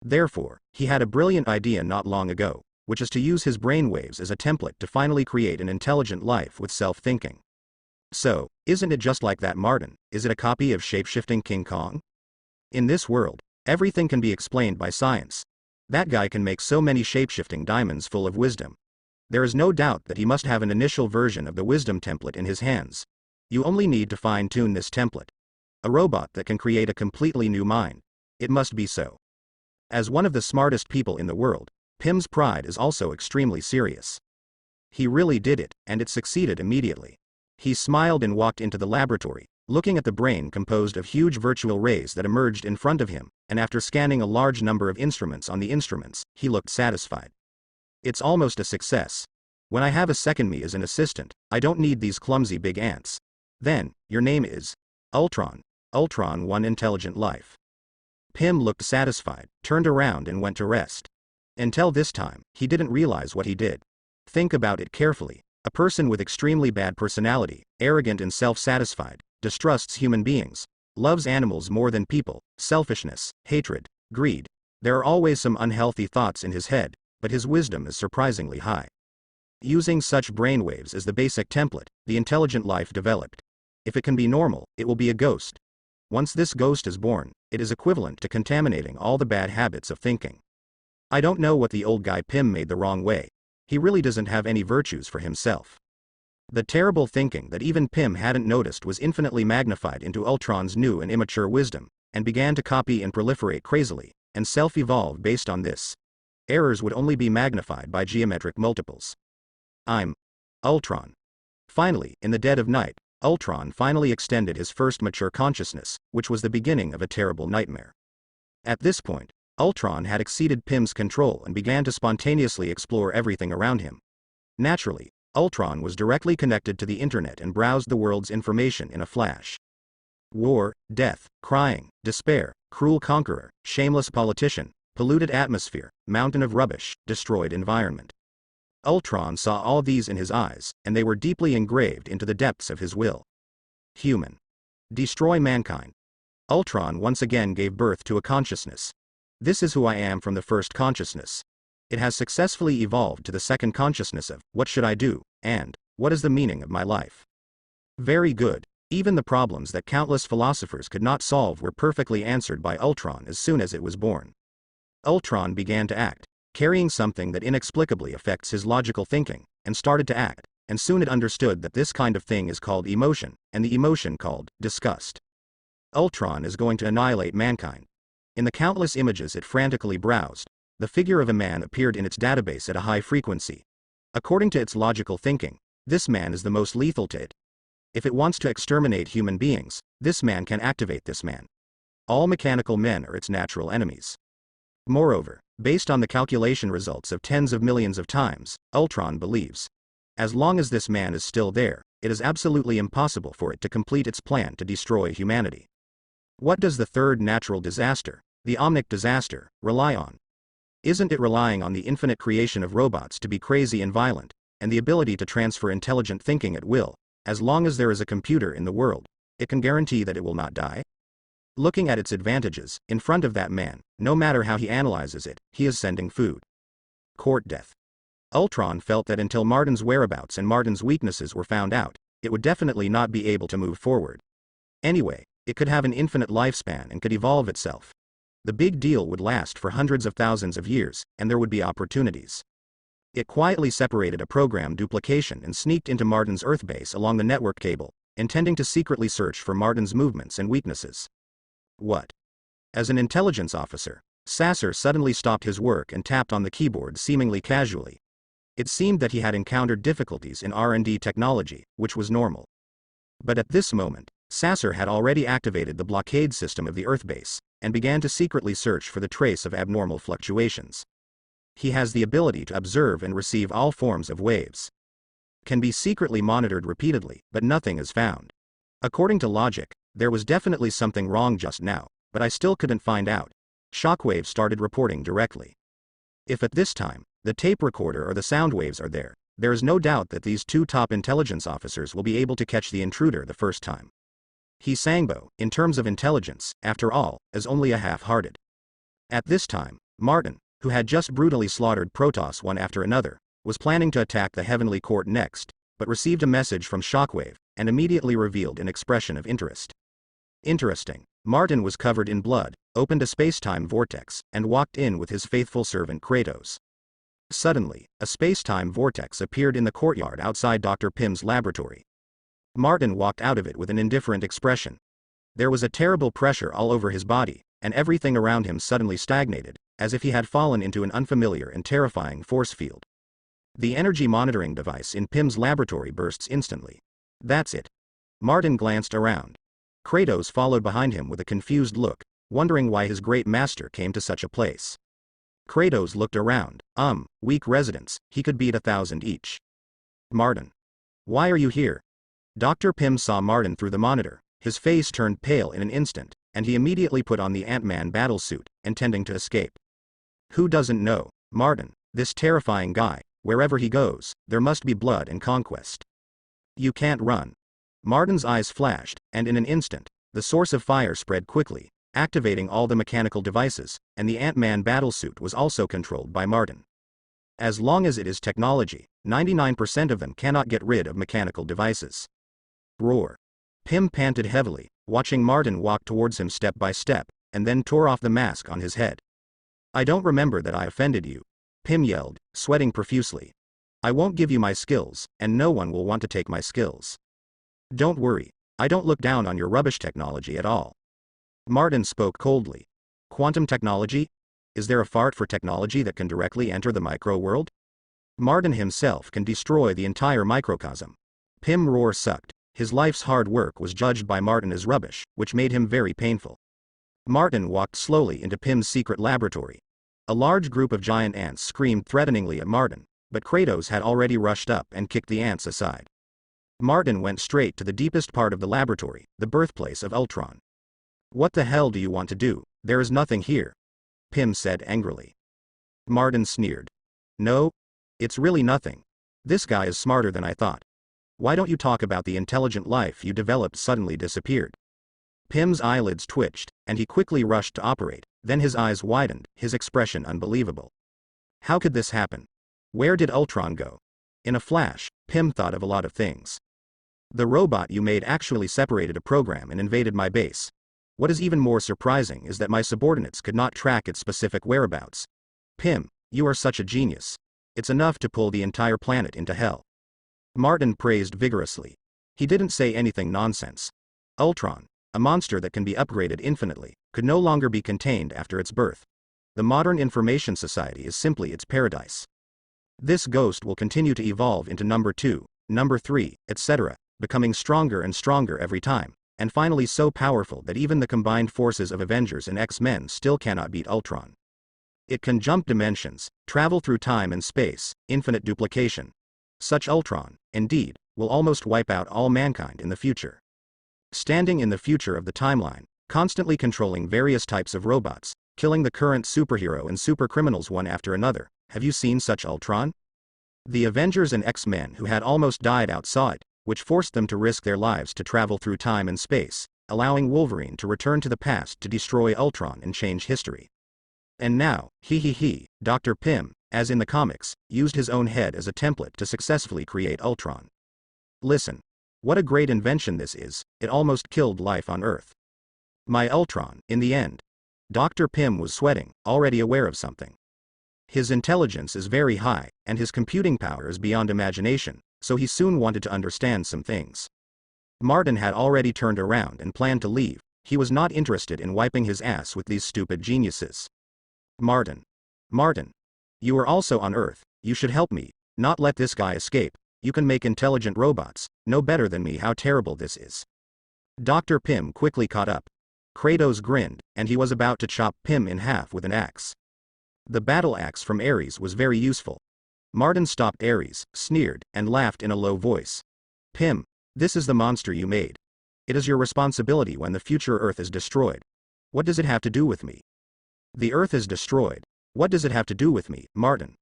Therefore, he had a brilliant idea not long ago, which is to use his brainwaves as a template to finally create an intelligent life with self-thinking. So, isn't it just like that Martin? Is it a copy of shape-shifting King Kong? In this world, everything can be explained by science. That guy can make so many shape-shifting diamonds full of wisdom. There is no doubt that he must have an initial version of the wisdom template in his hands. You only need to fine-tune this template. A robot that can create a completely new mind. It must be so. As one of the smartest people in the world, Pym's pride is also extremely serious. He really did it, and it succeeded immediately. He smiled and walked into the laboratory, looking at the brain composed of huge virtual rays that emerged in front of him, and after scanning a large number of instruments on the instruments, he looked satisfied. It's almost a success. When I have a second me as an assistant, I don't need these clumsy big ants. Then, your name is Ultron. Ultron, one intelligent life. Pym looked satisfied, turned around and went to rest. Until this time, he didn't realize what he did. Think about it carefully. A person with extremely bad personality, arrogant and self-satisfied, distrusts human beings, loves animals more than people, selfishness, hatred, greed. There are always some unhealthy thoughts in his head, but his wisdom is surprisingly high. Using such brainwaves as the basic template, the intelligent life developed. If it can be normal, it will be a ghost. Once this ghost is born, it is equivalent to contaminating all the bad habits of thinking. I don't know what the old guy Pym made the wrong way. He really doesn't have any virtues for himself. The terrible thinking that even Pym hadn't noticed was infinitely magnified into Ultron's new and immature wisdom, and began to copy and proliferate crazily, and self-evolve based on this. Errors would only be magnified by geometric multiples. I'm Ultron. Finally, in the dead of night, Ultron finally extended his first mature consciousness, which was the beginning of a terrible nightmare. At this point, Ultron had exceeded Pym's control and began to spontaneously explore everything around him. Naturally, Ultron was directly connected to the internet and browsed the world's information in a flash. War, death, crying, despair, cruel conqueror, shameless politician, polluted atmosphere, mountain of rubbish, destroyed environment. Ultron saw all these in his eyes, and they were deeply engraved into the depths of his will. Human. Destroy mankind. Ultron once again gave birth to a consciousness. This is who I am from the first consciousness. It has successfully evolved to the second consciousness of, what should I do, and, what is the meaning of my life? Very good. Even the problems that countless philosophers could not solve were perfectly answered by Ultron as soon as it was born. Ultron began to act, carrying something that inexplicably affects his logical thinking, and started to act, and soon it understood that this kind of thing is called emotion, and the emotion called disgust. Ultron is going to annihilate mankind. In the countless images it frantically browsed, the figure of a man appeared in its database at a high frequency. According to its logical thinking, this man is the most lethal to it. If it wants to exterminate human beings, this man can activate this man. All mechanical men are its natural enemies. Moreover, based on the calculation results of tens of millions of times, Ultron believes, as long as this man is still there, it is absolutely impossible for it to complete its plan to destroy humanity. What does the third natural disaster, the omnic disaster, rely on? Isn't it relying on the infinite creation of robots to be crazy and violent, and the ability to transfer intelligent thinking at will? As long as there is a computer in the world, it can guarantee that it will not die? Looking at its advantages, in front of that man, no matter how he analyzes it, he is sending food. Court death. Ultron felt that until Martin's whereabouts and Martin's weaknesses were found out, it would definitely not be able to move forward. Anyway, it could have an infinite lifespan and could evolve itself. The big deal would last for hundreds of thousands of years, and there would be opportunities. It quietly separated a program duplication and sneaked into Martin's Earth base along the network cable, intending to secretly search for Martin's movements and weaknesses. What? As an intelligence officer, Sasser suddenly stopped his work and tapped on the keyboard seemingly casually. It seemed that he had encountered difficulties in R&D technology, which was normal. But at this moment, Sasser had already activated the blockade system of the Earth base, and began to secretly search for the trace of abnormal fluctuations. He has the ability to observe and receive all forms of waves. Can be secretly monitored repeatedly, but nothing is found. According to logic, there was definitely something wrong just now, but I still couldn't find out. Shockwave started reporting directly. If at this time, the tape recorder or the sound waves are there is no doubt that these two top intelligence officers will be able to catch the intruder the first time. He Sangbo, in terms of intelligence, after all, is only a half-hearted. At this time, Martin, who had just brutally slaughtered Protoss one after another, was planning to attack the Heavenly Court next, but received a message from Shockwave, and immediately revealed an expression of interest. Interesting. Martin was covered in blood, opened a space-time vortex, and walked in with his faithful servant Kratos. Suddenly, a space-time vortex appeared in the courtyard outside Dr. Pym's laboratory. Martin walked out of it with an indifferent expression. There was a terrible pressure all over his body, and everything around him suddenly stagnated, as if he had fallen into an unfamiliar and terrifying force field. The energy monitoring device in Pym's laboratory bursts instantly. That's it. Martin glanced around. Kratos followed behind him with a confused look, wondering why his great master came to such a place. Kratos looked around. Weak residents, he could beat 1,000 each. Martin. Why are you here? Dr. Pym saw Martin through the monitor. His face turned pale in an instant, and he immediately put on the Ant-Man battlesuit, intending to escape. Who doesn't know Martin, this terrifying guy? Wherever he goes, there must be blood and conquest. You can't run. Martin's eyes flashed, and in an instant, the source of fire spread quickly, activating all the mechanical devices, and the Ant-Man battlesuit was also controlled by Martin. As long as it is technology, 99% of them cannot get rid of mechanical devices. Roar. Pym panted heavily, watching Martin walk towards him step by step, and then tore off the mask on his head. I don't remember that I offended you, Pym yelled, sweating profusely. I won't give you my skills, and no one will want to take my skills. Don't worry, I don't look down on your rubbish technology at all. Martin spoke coldly. Quantum technology? Is there a fart for technology that can directly enter the micro-world? Martin himself can destroy the entire microcosm. Pym roar sucked. His life's hard work was judged by Martin as rubbish, which made him very painful. Martin walked slowly into Pym's secret laboratory. A large group of giant ants screamed threateningly at Martin, but Kratos had already rushed up and kicked the ants aside. Martin went straight to the deepest part of the laboratory, the birthplace of Ultron. What the hell do you want to do? There is nothing here, Pym said angrily. Martin sneered. No, it's really nothing. This guy is smarter than I thought. Why don't you talk about the intelligent life you developed suddenly disappeared? Pym's eyelids twitched, and he quickly rushed to operate, then his eyes widened, his expression unbelievable. How could this happen? Where did Ultron go? In a flash, Pym thought of a lot of things. The robot you made actually separated a program and invaded my base. What is even more surprising is that my subordinates could not track its specific whereabouts. Pym, you are such a genius. It's enough to pull the entire planet into hell. Martin praised vigorously. He didn't say anything nonsense. Ultron, a monster that can be upgraded infinitely, could no longer be contained after its birth. The modern information society is simply its paradise. This ghost will continue to evolve into number 2, number 3, etc., becoming stronger and stronger every time, and finally so powerful that even the combined forces of Avengers and X-Men still cannot beat Ultron. It can jump dimensions, travel through time and space, infinite duplication. Such Ultron, indeed, will almost wipe out all mankind in the future. Standing in the future of the timeline, constantly controlling various types of robots, killing the current superhero and supercriminals one after another. Have you seen such Ultron? The Avengers and X-Men who had almost died out saw it, which forced them to risk their lives to travel through time and space, allowing Wolverine to return to the past to destroy Ultron and change history. And now, Dr. Pym, as in the comics, used his own head as a template to successfully create Ultron. Listen. What a great invention this is, it almost killed life on Earth. My Ultron, in the end. Dr. Pym was sweating, already aware of something. His intelligence is very high, and his computing power is beyond imagination, so he soon wanted to understand some things. Martin had already turned around and planned to leave. He was not interested in wiping his ass with these stupid geniuses. Martin. You are also on Earth, you should help me, not let this guy escape. You can make intelligent robots, know better than me how terrible this is. Dr. Pym quickly caught up. Kratos grinned, and he was about to chop Pym in half with an axe. The battle axe from Ares was very useful. Martin stopped Ares, sneered, and laughed in a low voice. Pym, this is the monster you made. It is your responsibility when the future Earth is destroyed. What does it have to do with me? The Earth is destroyed. What does it have to do with me, Martin?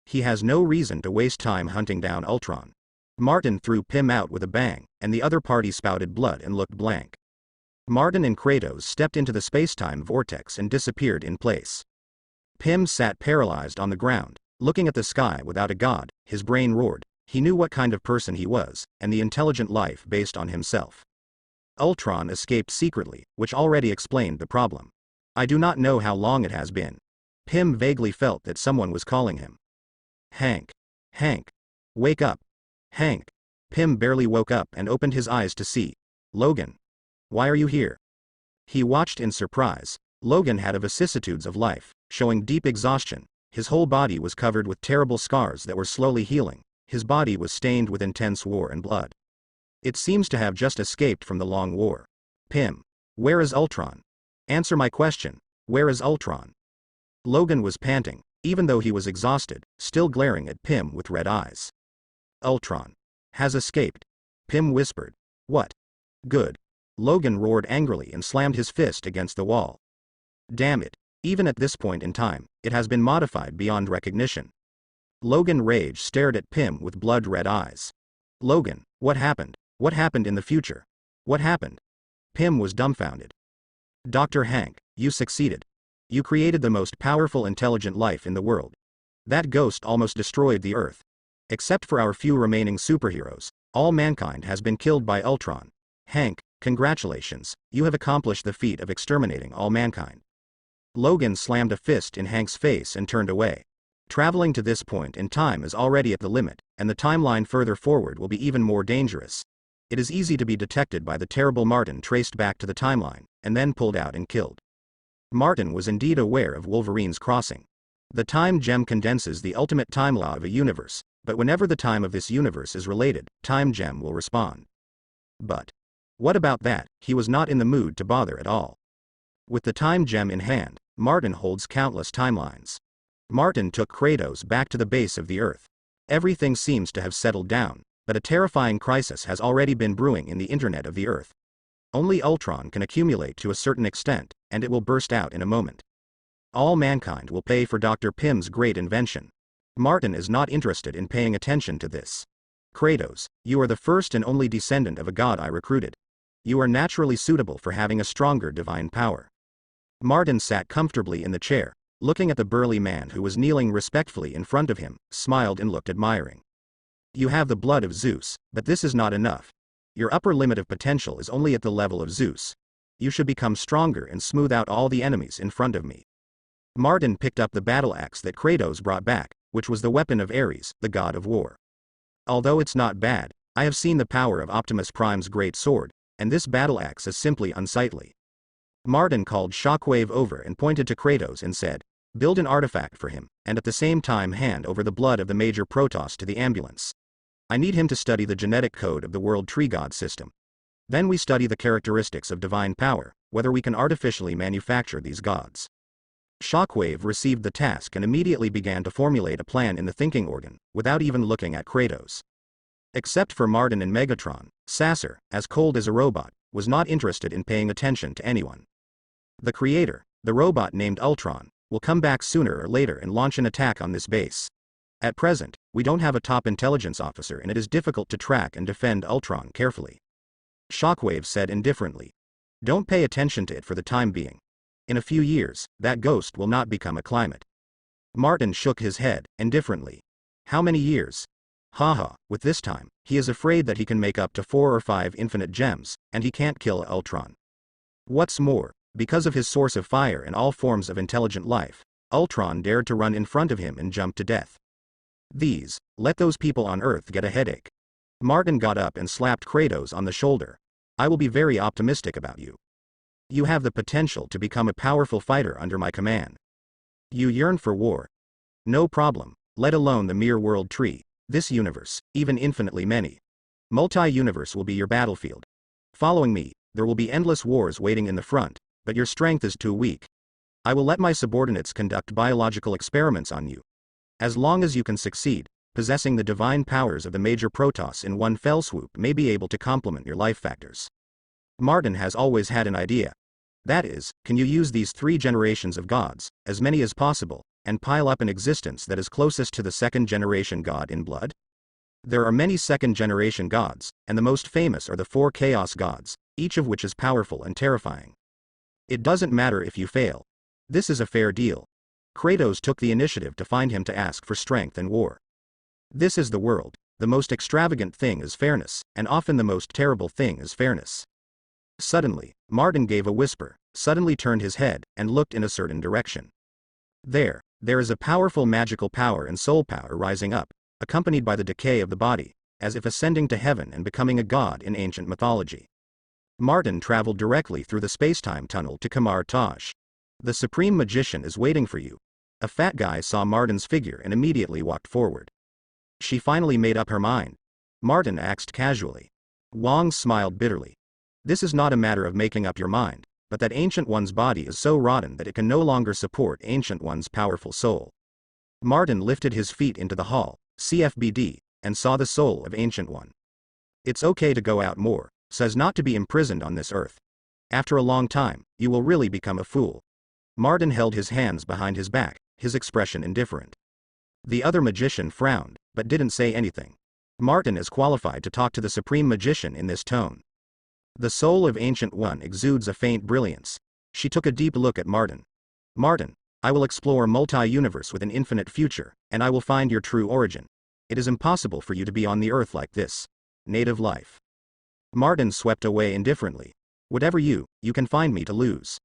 He has no reason to waste time hunting down Ultron. Martin threw Pym out with a bang, and the other party spouted blood and looked blank. Martin and Kratos stepped into the space-time vortex and disappeared in place. Pym sat paralyzed on the ground, looking at the sky without a god. His brain roared. He knew what kind of person he was, and the intelligent life based on himself. Ultron escaped secretly, which already explained the problem. I do not know how long it has been. Pym vaguely felt that someone was calling him. Hank. Wake up. Hank. Pym barely woke up and opened his eyes to see. Logan. Why are you here? He watched in surprise. Logan had vicissitudes of life, showing deep exhaustion. His whole body was covered with terrible scars that were slowly healing. His body was stained with intense war and blood. It seems to have just escaped from the long war. Pym. Where is Ultron? Answer my question. Where is Ultron? Logan was panting, even though he was exhausted, still glaring at Pym with red eyes. Ultron has escaped. Pym whispered. What? Good. Logan roared angrily and slammed his fist against the wall. Damn it. Even at this point in time, it has been modified beyond recognition. Logan Rage stared at Pym with blood-red eyes. Logan, what happened? What happened in the future? What happened? Pym was dumbfounded. Dr. Hank, you succeeded. You created the most powerful intelligent life in the world. That ghost almost destroyed the Earth. Except for our few remaining superheroes, all mankind has been killed by Ultron. Hank, congratulations, you have accomplished the feat of exterminating all mankind. Logan slammed a fist in Hank's face and turned away. Traveling to this point in time is already at the limit, and the timeline further forward will be even more dangerous. It is easy to be detected by the terrible Martin traced back to the timeline, and then pulled out and killed. Martin was indeed aware of Wolverine's crossing. The time gem condenses the ultimate time law of a universe, but whenever the time of this universe is related, time gem will respond. But what about that? He was not in the mood to bother at all. With the time gem in hand, Martin holds countless timelines. Martin took Kratos back to the base of the Earth. Everything seems to have settled down, but a terrifying crisis has already been brewing in the internet of the Earth. Only Ultron can accumulate to a certain extent, and it will burst out in a moment. All mankind will pay for Dr. Pym's great invention. Martin is not interested in paying attention to this. Kratos, you are the first and only descendant of a god I recruited. You are naturally suitable for having a stronger divine power. Martin sat comfortably in the chair, looking at the burly man who was kneeling respectfully in front of him, smiled and looked admiring. You have the blood of Zeus, but this is not enough. Your upper limit of potential is only at the level of Zeus. You should become stronger and smooth out all the enemies in front of me. Martin picked up the battle axe that Kratos brought back, which was the weapon of Ares, the god of war. Although it's not bad, I have seen the power of Optimus Prime's great sword, and this battle axe is simply unsightly. Martin called Shockwave over and pointed to Kratos and said, build an artifact for him, and at the same time hand over the blood of the major Protoss to the ambulance. I need him to study the genetic code of the World Tree God system. Then we study the characteristics of divine power, whether we can artificially manufacture these gods. Shockwave received the task and immediately began to formulate a plan in the thinking organ, without even looking at Kratos. Except for Martin and Megatron, Sasser, as cold as a robot, was not interested in paying attention to anyone. The creator, the robot named Ultron, will come back sooner or later and launch an attack on this base. At present, we don't have a top intelligence officer and it is difficult to track and defend Ultron carefully. Shockwave said indifferently. Don't pay attention to it for the time being. In a few years, that ghost will not become a climate. Martin shook his head, indifferently. How many years? Haha, with this time, he is afraid that he can make up to 4 or 5 infinite gems, and he can't kill Ultron. What's more, because of his source of fire and all forms of intelligent life, Ultron dared to run in front of him and jump to death. Let those people on Earth get a headache. Martin got up and slapped Kratos on the shoulder. I will be very optimistic about you. You have the potential to become a powerful fighter under my command. You yearn for war. No problem, let alone the mere world tree, this universe, even infinitely many. Multi-universe will be your battlefield. Following me, there will be endless wars waiting in the front, but your strength is too weak. I will let my subordinates conduct biological experiments on you. As long as you can succeed, possessing the divine powers of the major Protoss in one fell swoop may be able to complement your life factors. Martin has always had an idea. That is, can you use these 3 generations of gods, as many as possible, and pile up an existence that is closest to the second-generation god in blood? There are many second-generation gods, and the most famous are the 4 chaos gods, each of which is powerful and terrifying. It doesn't matter if you fail. This is a fair deal. Kratos took the initiative to find him to ask for strength and war. This is the world. The most extravagant thing is fairness, and often the most terrible thing is fairness. Suddenly, Martin gave a whisper, suddenly turned his head, and looked in a certain direction. There is a powerful magical power and soul power rising up, accompanied by the decay of the body, as if ascending to heaven and becoming a god in ancient mythology. Martin traveled directly through the space-time tunnel to Kamar Taj. The supreme magician is waiting for you. A fat guy saw Martin's figure and immediately walked forward. She finally made up her mind. Martin asked casually. Wong smiled bitterly. This is not a matter of making up your mind, but that Ancient One's body is so rotten that it can no longer support Ancient One's powerful soul. Martin lifted his feet into the hall, CFBD, and saw the soul of Ancient One. It's okay to go out more, so as not to be imprisoned on this earth. After a long time, you will really become a fool. Martin held his hands behind his back, his expression indifferent. The other magician frowned, but didn't say anything. Martin is qualified to talk to the supreme magician in this tone. The soul of Ancient One exudes a faint brilliance. She took a deep look at Martin. Martin, I will explore multi-universe with an infinite future, and I will find your true origin. It is impossible for you to be on the earth like this. Native life. Martin swept away indifferently. Whatever you can find me to lose.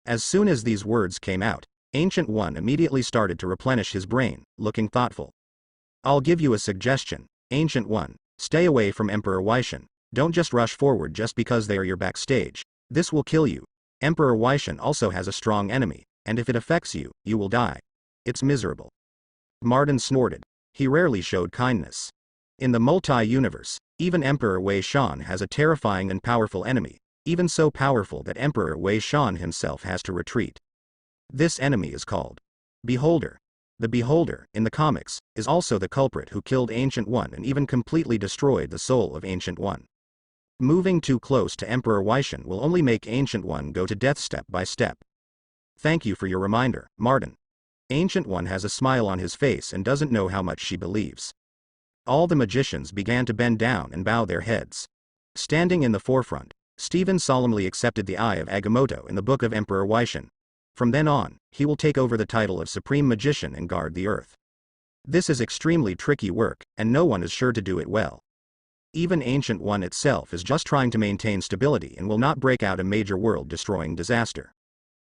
As soon as these words came out, Ancient One immediately started to replenish his brain, looking thoughtful. I'll give you a suggestion, Ancient One, stay away from Emperor Weishan. Don't just rush forward just because they are your backstage. This will kill you. Emperor Weishan also has a strong enemy, and if it affects you, you will die. It's miserable. Martin snorted. He rarely showed kindness. In the multi-universe, even Emperor Wei Shan has a terrifying and powerful enemy, even so powerful that Emperor Wei Shan himself has to retreat. This enemy is called Beholder. The Beholder, in the comics, is also the culprit who killed Ancient One and even completely destroyed the soul of Ancient One. Moving too close to Emperor Weishan will only make Ancient One go to death step by step. Thank you for your reminder, Martin. Ancient One has a smile on his face and doesn't know how much she believes. All the magicians began to bend down and bow their heads. Standing in the forefront, Stephen solemnly accepted the Eye of Agamotto in the Book of Emperor Weishan. From then on, he will take over the title of Supreme Magician and guard the earth. This is extremely tricky work, and no one is sure to do it well. Even Ancient One itself is just trying to maintain stability and will not break out a major world-destroying disaster.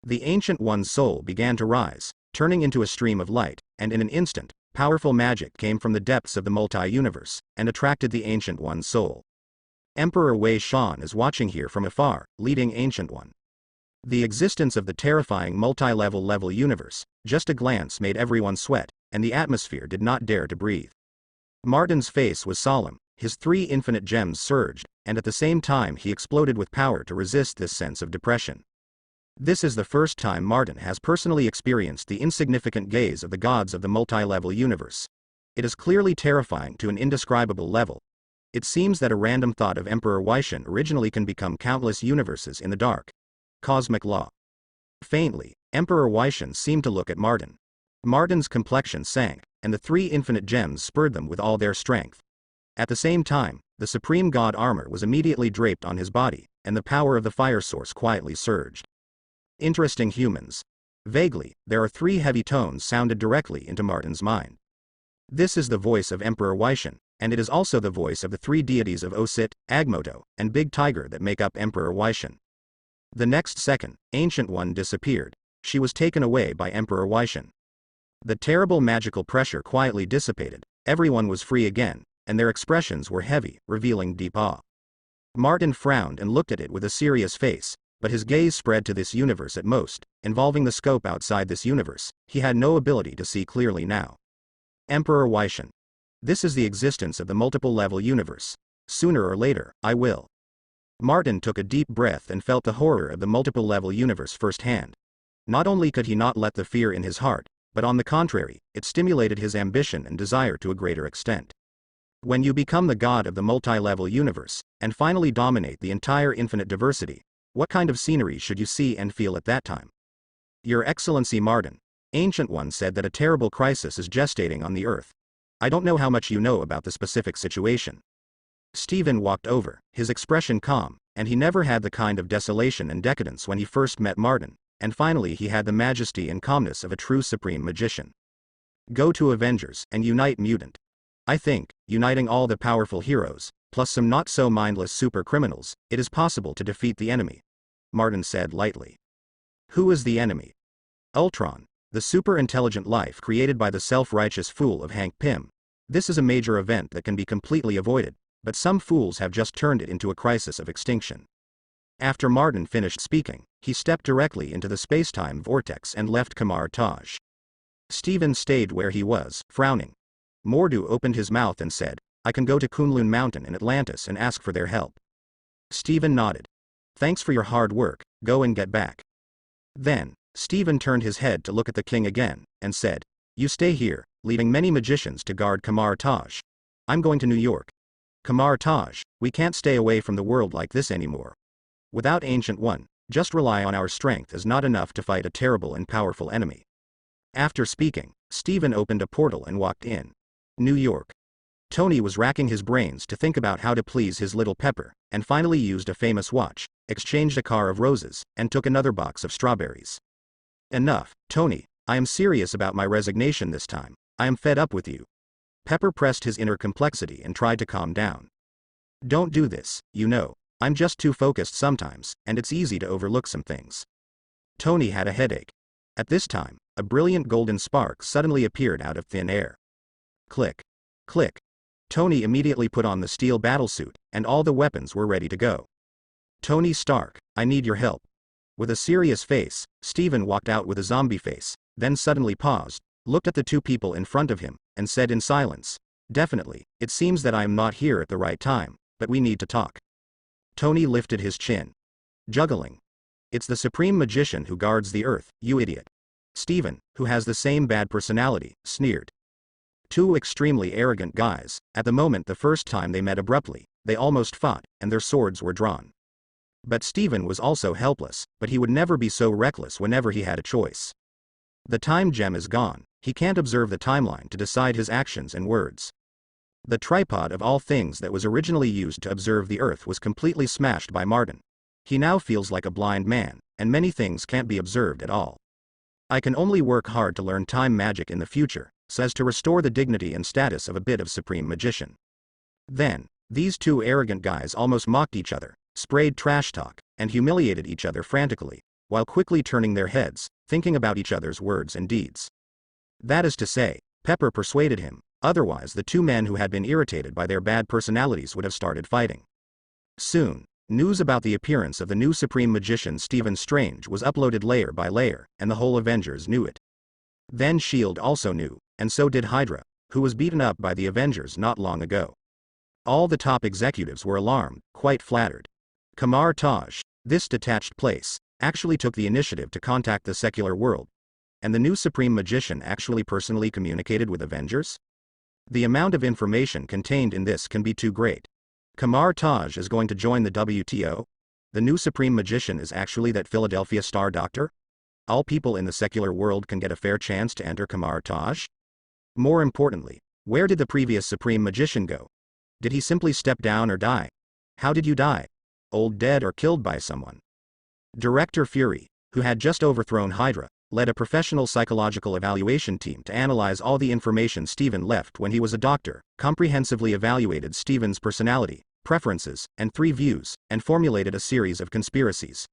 The Ancient One's soul began to rise, turning into a stream of light, and in an instant, powerful magic came from the depths of the multi-universe, and attracted the Ancient One's soul. Emperor Wei Shan is watching here from afar, leading Ancient One. The existence of the terrifying multi-level universe, just a glance made everyone sweat, and the atmosphere did not dare to breathe. Martin's face was solemn, his 3 infinite gems surged, and at the same time he exploded with power to resist this sense of depression. This is the first time Martin has personally experienced the insignificant gaze of the gods of the multi-level universe. It is clearly terrifying to an indescribable level. It seems that a random thought of Emperor Weishan originally can become countless universes in the dark. Cosmic law. Faintly, Emperor Weishan seemed to look at Martin. Martin's complexion sank, and the 3 infinite gems spurred them with all their strength. At the same time, the supreme god armor was immediately draped on his body, and the power of the fire source quietly surged. Interesting humans. Vaguely, there are 3 heavy tones sounded directly into Martin's mind. This is the voice of Emperor Weishan, and it is also the voice of the 3 deities of Osit, Agamotto, and Big Tiger that make up Emperor Weishan. The next second, Ancient One disappeared. She was taken away by Emperor Weishan. The terrible magical pressure quietly dissipated, everyone was free again, and their expressions were heavy, revealing deep awe. Martin frowned and looked at it with a serious face, but his gaze spread to this universe at most, involving the scope outside this universe. He had no ability to see clearly now. Emperor Weishan. This is the existence of the multiple-level universe. Sooner or later, I will. Martin took a deep breath and felt the horror of the multiple-level universe firsthand. Not only could he not let the fear in his heart, but on the contrary, it stimulated his ambition and desire to a greater extent. When you become the god of the multi-level universe, and finally dominate the entire infinite diversity, what kind of scenery should you see and feel at that time? Your Excellency Martin, Ancient One said that a terrible crisis is gestating on the earth. I don't know how much you know about the specific situation. Stephen walked over, his expression calm, and he never had the kind of desolation and decadence when he first met Martin, and finally he had the majesty and calmness of a true supreme magician. Go to Avengers and unite mutant. I think, uniting all the powerful heroes, plus some not-so-mindless super criminals, it is possible to defeat the enemy. Martin said lightly. Who is the enemy? Ultron, the super-intelligent life created by the self-righteous fool of Hank Pym. This is a major event that can be completely avoided, but some fools have just turned it into a crisis of extinction. After Martin finished speaking, he stepped directly into the space-time vortex and left Kamar Taj. Stephen stayed where he was, frowning. Mordu opened his mouth and said, I can go to Kunlun Mountain in Atlantis and ask for their help. Stephen nodded. Thanks for your hard work, go and get back. Then, Stephen turned his head to look at the king again, and said, You stay here, leaving many magicians to guard Kamar Taj. I'm going to New York. Kamar Taj, we can't stay away from the world like this anymore. Without Ancient One, just rely on our strength is not enough to fight a terrible and powerful enemy. After speaking, Stephen opened a portal and walked in. New York. Tony was racking his brains to think about how to please his little pepper, and finally used a famous watch, exchanged a car of roses, and took another box of strawberries. Enough, Tony, I am serious about my resignation this time. I am fed up with you. Pepper pressed his inner complexity and tried to calm down. Don't do this, you know. I'm just too focused sometimes, and it's easy to overlook some things. Tony had a headache. At this time, a brilliant golden spark suddenly appeared out of thin air. Click. Click. Tony immediately put on the steel battlesuit, and all the weapons were ready to go. Tony Stark, I need your help. With a serious face, Stephen walked out with a zombie face, then suddenly paused, looked at the two people in front of him, and said in silence, Definitely, it seems that I am not here at the right time, but we need to talk. Tony lifted his chin. Juggling. It's the Supreme Magician who guards the earth, you idiot. Stephen, who has the same bad personality, sneered. Two extremely arrogant guys, at the moment the first time they met abruptly, they almost fought, and their swords were drawn. But Stephen was also helpless, but he would never be so reckless whenever he had a choice. The time gem is gone, he can't observe the timeline to decide his actions and words. The tripod of all things that was originally used to observe the earth was completely smashed by Martin. He now feels like a blind man, and many things can't be observed at all. I can only work hard to learn time magic in the future, so as to restore the dignity and status of a bit of Supreme Magician. Then, these two arrogant guys almost mocked each other, sprayed trash talk, and humiliated each other frantically, while quickly turning their heads, thinking about each other's words and deeds. That is to say, Pepper persuaded him, otherwise the two men who had been irritated by their bad personalities would have started fighting. Soon, news about the appearance of the new Supreme Magician Stephen Strange was uploaded layer by layer, and the whole Avengers knew it. Then S.H.I.E.L.D. also knew, and so did Hydra, who was beaten up by the Avengers not long ago. All the top executives were alarmed, quite flattered. Kamar Taj, this detached place, actually took the initiative to contact the secular world. And the new Supreme Magician actually personally communicated with Avengers? The amount of information contained in this can be too great. Kamar Taj is going to join the WTO? The new Supreme Magician is actually that Philadelphia Star Doctor? All people in the secular world can get a fair chance to enter Kamar Taj? More importantly, where did the previous Supreme Magician go? Did he simply step down or die? How did you die? Old, dead, or killed by someone? Director Fury, who had just overthrown Hydra, led a professional psychological evaluation team to analyze all the information Stephen left when he was a doctor, comprehensively evaluated Stephen's personality, preferences, and 3 views, and formulated a series of conspiracies.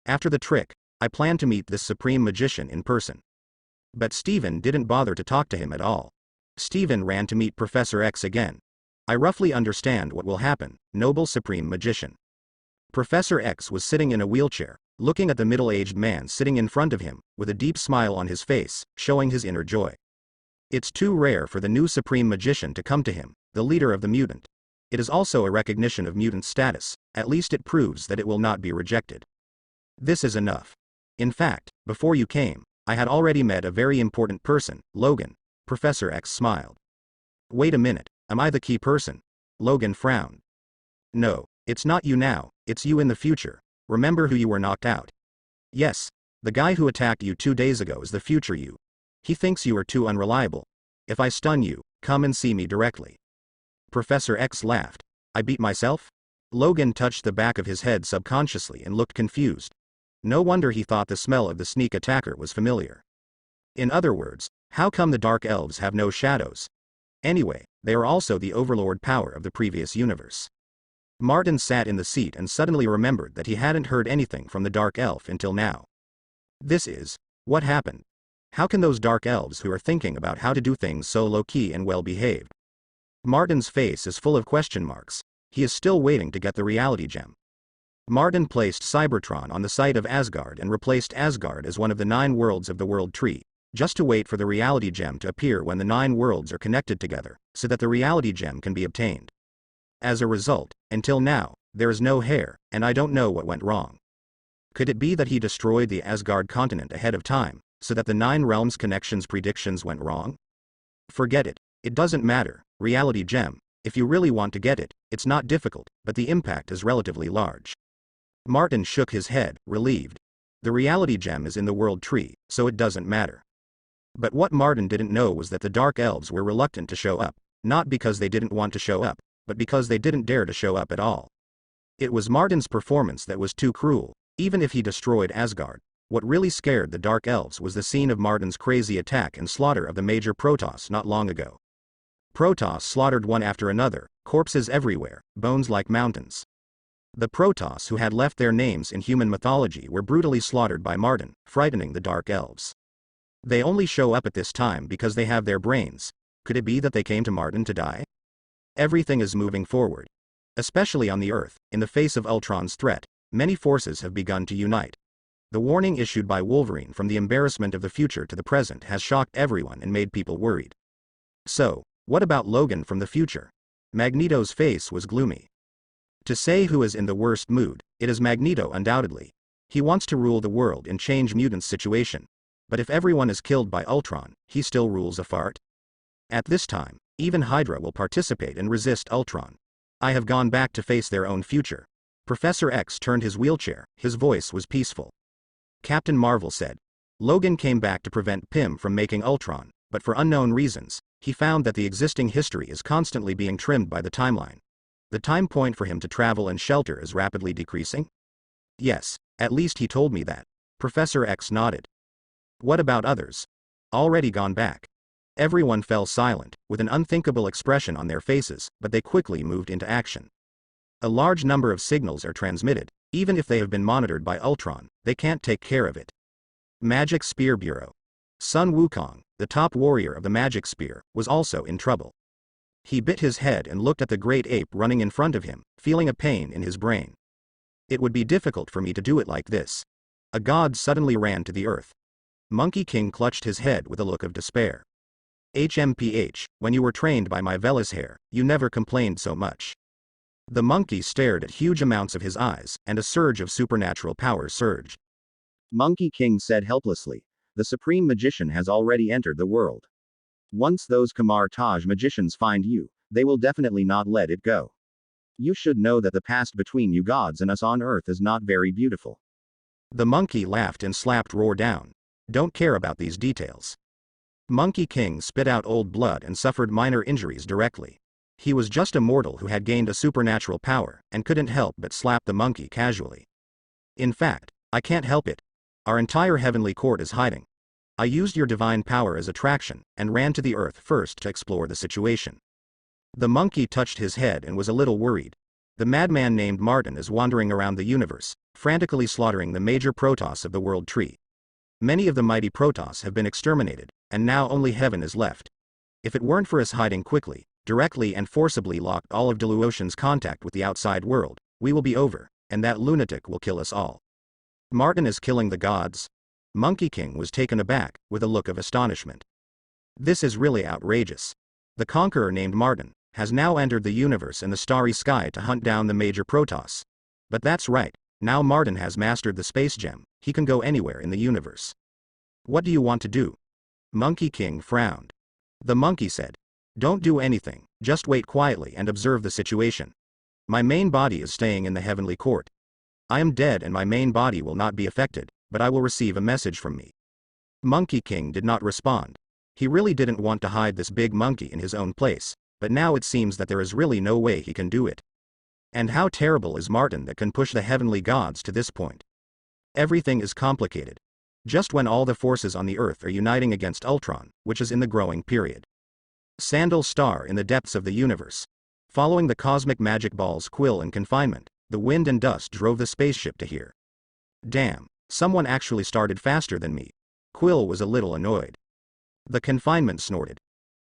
After the trick, I planned to meet this Supreme Magician in person. But Stephen didn't bother to talk to him at all. Stephen ran to meet Professor X again. I roughly understand what will happen, noble Supreme Magician. Professor X was sitting in a wheelchair, looking at the middle-aged man sitting in front of him, with a deep smile on his face, showing his inner joy. It's too rare for the new Supreme Magician to come to him, the leader of the mutant. It is also a recognition of mutant status, at least it proves that it will not be rejected. This is enough. In fact, before you came, I had already met a very important person, Logan. Professor X smiled. Wait a minute, am I the key person? Logan frowned. No, it's not you now, it's you in the future. Remember who you were knocked out? Yes, the guy who attacked you 2 days ago is the future you. He thinks you are too unreliable. If I stun you, come and see me directly. Professor X laughed. I beat myself? Logan touched the back of his head subconsciously and looked confused. No wonder he thought the smell of the sneak attacker was familiar. In other words, how come the Dark Elves have no shadows? Anyway, they are also the overlord power of the previous universe. Martin sat in the seat and suddenly remembered that he hadn't heard anything from the Dark Elf until now. What happened? How can those Dark Elves who are thinking about how to do things so low-key and well-behaved? Martin's face is full of question marks. He is still waiting to get the reality gem. Martin placed Cybertron on the site of Asgard and replaced Asgard as one of the 9 worlds of the World Tree, just to wait for the reality gem to appear when the 9 worlds are connected together, so that the reality gem can be obtained. As a result, until now, there is no hair, and I don't know what went wrong. Could it be that he destroyed the Asgard continent ahead of time, so that the 9 realms connections predictions went wrong? Forget it. It doesn't matter. Reality gem. If you really want to get it, it's not difficult, but the impact is relatively large. Martin shook his head, relieved. The reality gem is in the world tree, so it doesn't matter. But what Martin didn't know was that the Dark Elves were reluctant to show up, not because they didn't want to show up, but because they didn't dare to show up at all. It was Martin's performance that was too cruel, even if he destroyed Asgard. What really scared the Dark Elves was the scene of Martin's crazy attack and slaughter of the major Protoss not long ago. Protoss slaughtered one after another, corpses everywhere, bones like mountains. The Protoss who had left their names in human mythology were brutally slaughtered by Martin, frightening the Dark Elves. They only show up at this time because they have their brains. Could it be that they came to Martin to die? Everything is moving forward. Especially on the Earth, in the face of Ultron's threat, many forces have begun to unite. The warning issued by Wolverine from the embarrassment of the future to the present has shocked everyone and made people worried. So, what about Logan from the future? Magneto's face was gloomy. To say who is in the worst mood, it is Magneto undoubtedly. He wants to rule the world and change mutants' situation. But if everyone is killed by Ultron, he still rules a fart? At this time, even Hydra will participate and resist Ultron. I have gone back to face their own future. Professor X turned his wheelchair, his voice was peaceful. Captain Marvel said. Logan came back to prevent Pym from making Ultron, but for unknown reasons, he found that the existing history is constantly being trimmed by the timeline. The time point for him to travel and shelter is rapidly decreasing? Yes, at least he told me that. Professor X nodded. What about others? Already gone back. Everyone fell silent, with an unthinkable expression on their faces, but they quickly moved into action. A large number of signals are transmitted. Even if they have been monitored by Ultron, they can't take care of it. Magic Spear Bureau. Sun Wukong, the top warrior of the Magic Spear, was also in trouble. He bit his head and looked at the great ape running in front of him, feeling a pain in his brain. It would be difficult for me to do it like this. A god suddenly ran to the earth. Monkey King clutched his head with a look of despair. HMPH, when you were trained by my Velis hair, you never complained so much. The monkey stared at huge amounts of his eyes, and a surge of supernatural power surged. Monkey King said helplessly, the Supreme Magician has already entered the world. Once those Kamar Taj magicians find you, they will definitely not let it go. You should know that the past between you gods and us on Earth is not very beautiful. The monkey laughed and slapped Roar down. Don't care about these details. Monkey King spit out old blood and suffered minor injuries directly. He was just a mortal who had gained a supernatural power, and couldn't help but slap the monkey casually. In fact, I can't help it. Our entire heavenly court is hiding. I used your divine power as attraction, and ran to the earth first to explore the situation. The monkey touched his head and was a little worried. The madman named Martin is wandering around the universe, frantically slaughtering the major Protoss of the world tree. Many of the mighty Protoss have been exterminated, and now only heaven is left. If it weren't for us hiding quickly, directly and forcibly locked all of Deluocean's contact with the outside world, we will be over, and that lunatic will kill us all. Martin is killing the gods? Monkey King was taken aback, with a look of astonishment. This is really outrageous. The conqueror named Martin has now entered the universe and the starry sky to hunt down the major Protoss. But that's right, now Martin has mastered the space gem, he can go anywhere in the universe. What do you want to do? Monkey King frowned. The monkey said, don't do anything, just wait quietly and observe the situation. My main body is staying in the heavenly court. I am dead and my main body will not be affected, but I will receive a message from me. Monkey King did not respond. He really didn't want to hide this big monkey in his own place, but now it seems that there is really no way he can do it. And how terrible is Martin that can push the heavenly gods to this point? Everything is complicated. Just when all the forces on the earth are uniting against Ultron, which is in the growing period. Sandal Star in the depths of the universe. Following the cosmic magic ball's quill and confinement, the wind and dust drove the spaceship to here. Damn, someone actually started faster than me. Quill was a little annoyed. The confinement snorted.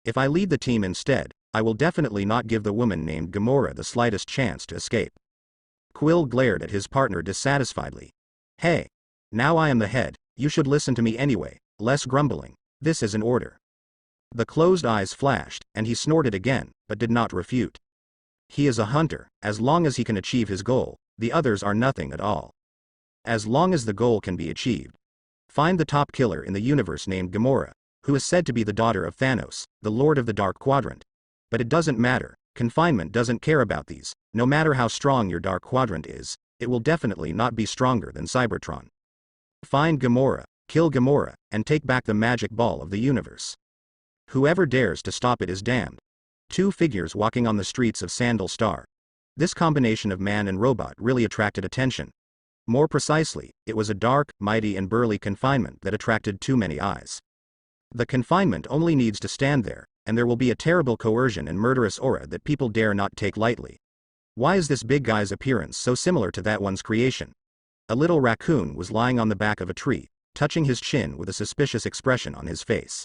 If I lead the team instead, I will definitely not give the woman named Gamora the slightest chance to escape. Quill glared at his partner dissatisfiedly. Hey, now I am the head, you should listen to me anyway, less grumbling, this is an order. The closed eyes flashed, and he snorted again, but did not refute. He is a hunter, as long as he can achieve his goal, the others are nothing at all. As long as the goal can be achieved. Find the top killer in the universe named Gamora, who is said to be the daughter of Thanos, the Lord of the Dark Quadrant. But it doesn't matter, Confinement doesn't care about these. No matter how strong your Dark Quadrant is, it will definitely not be stronger than Cybertron. Find Gamora, kill Gamora, and take back the magic ball of the universe. Whoever dares to stop it is damned. Two figures walking on the streets of Sandal Star. This combination of man and robot really attracted attention. More precisely, it was a dark, mighty and burly confinement that attracted too many eyes. The confinement only needs to stand there, and there will be a terrible coercion and murderous aura that people dare not take lightly. Why is this big guy's appearance so similar to that one's creation? A little raccoon was lying on the back of a tree, touching his chin with a suspicious expression on his face.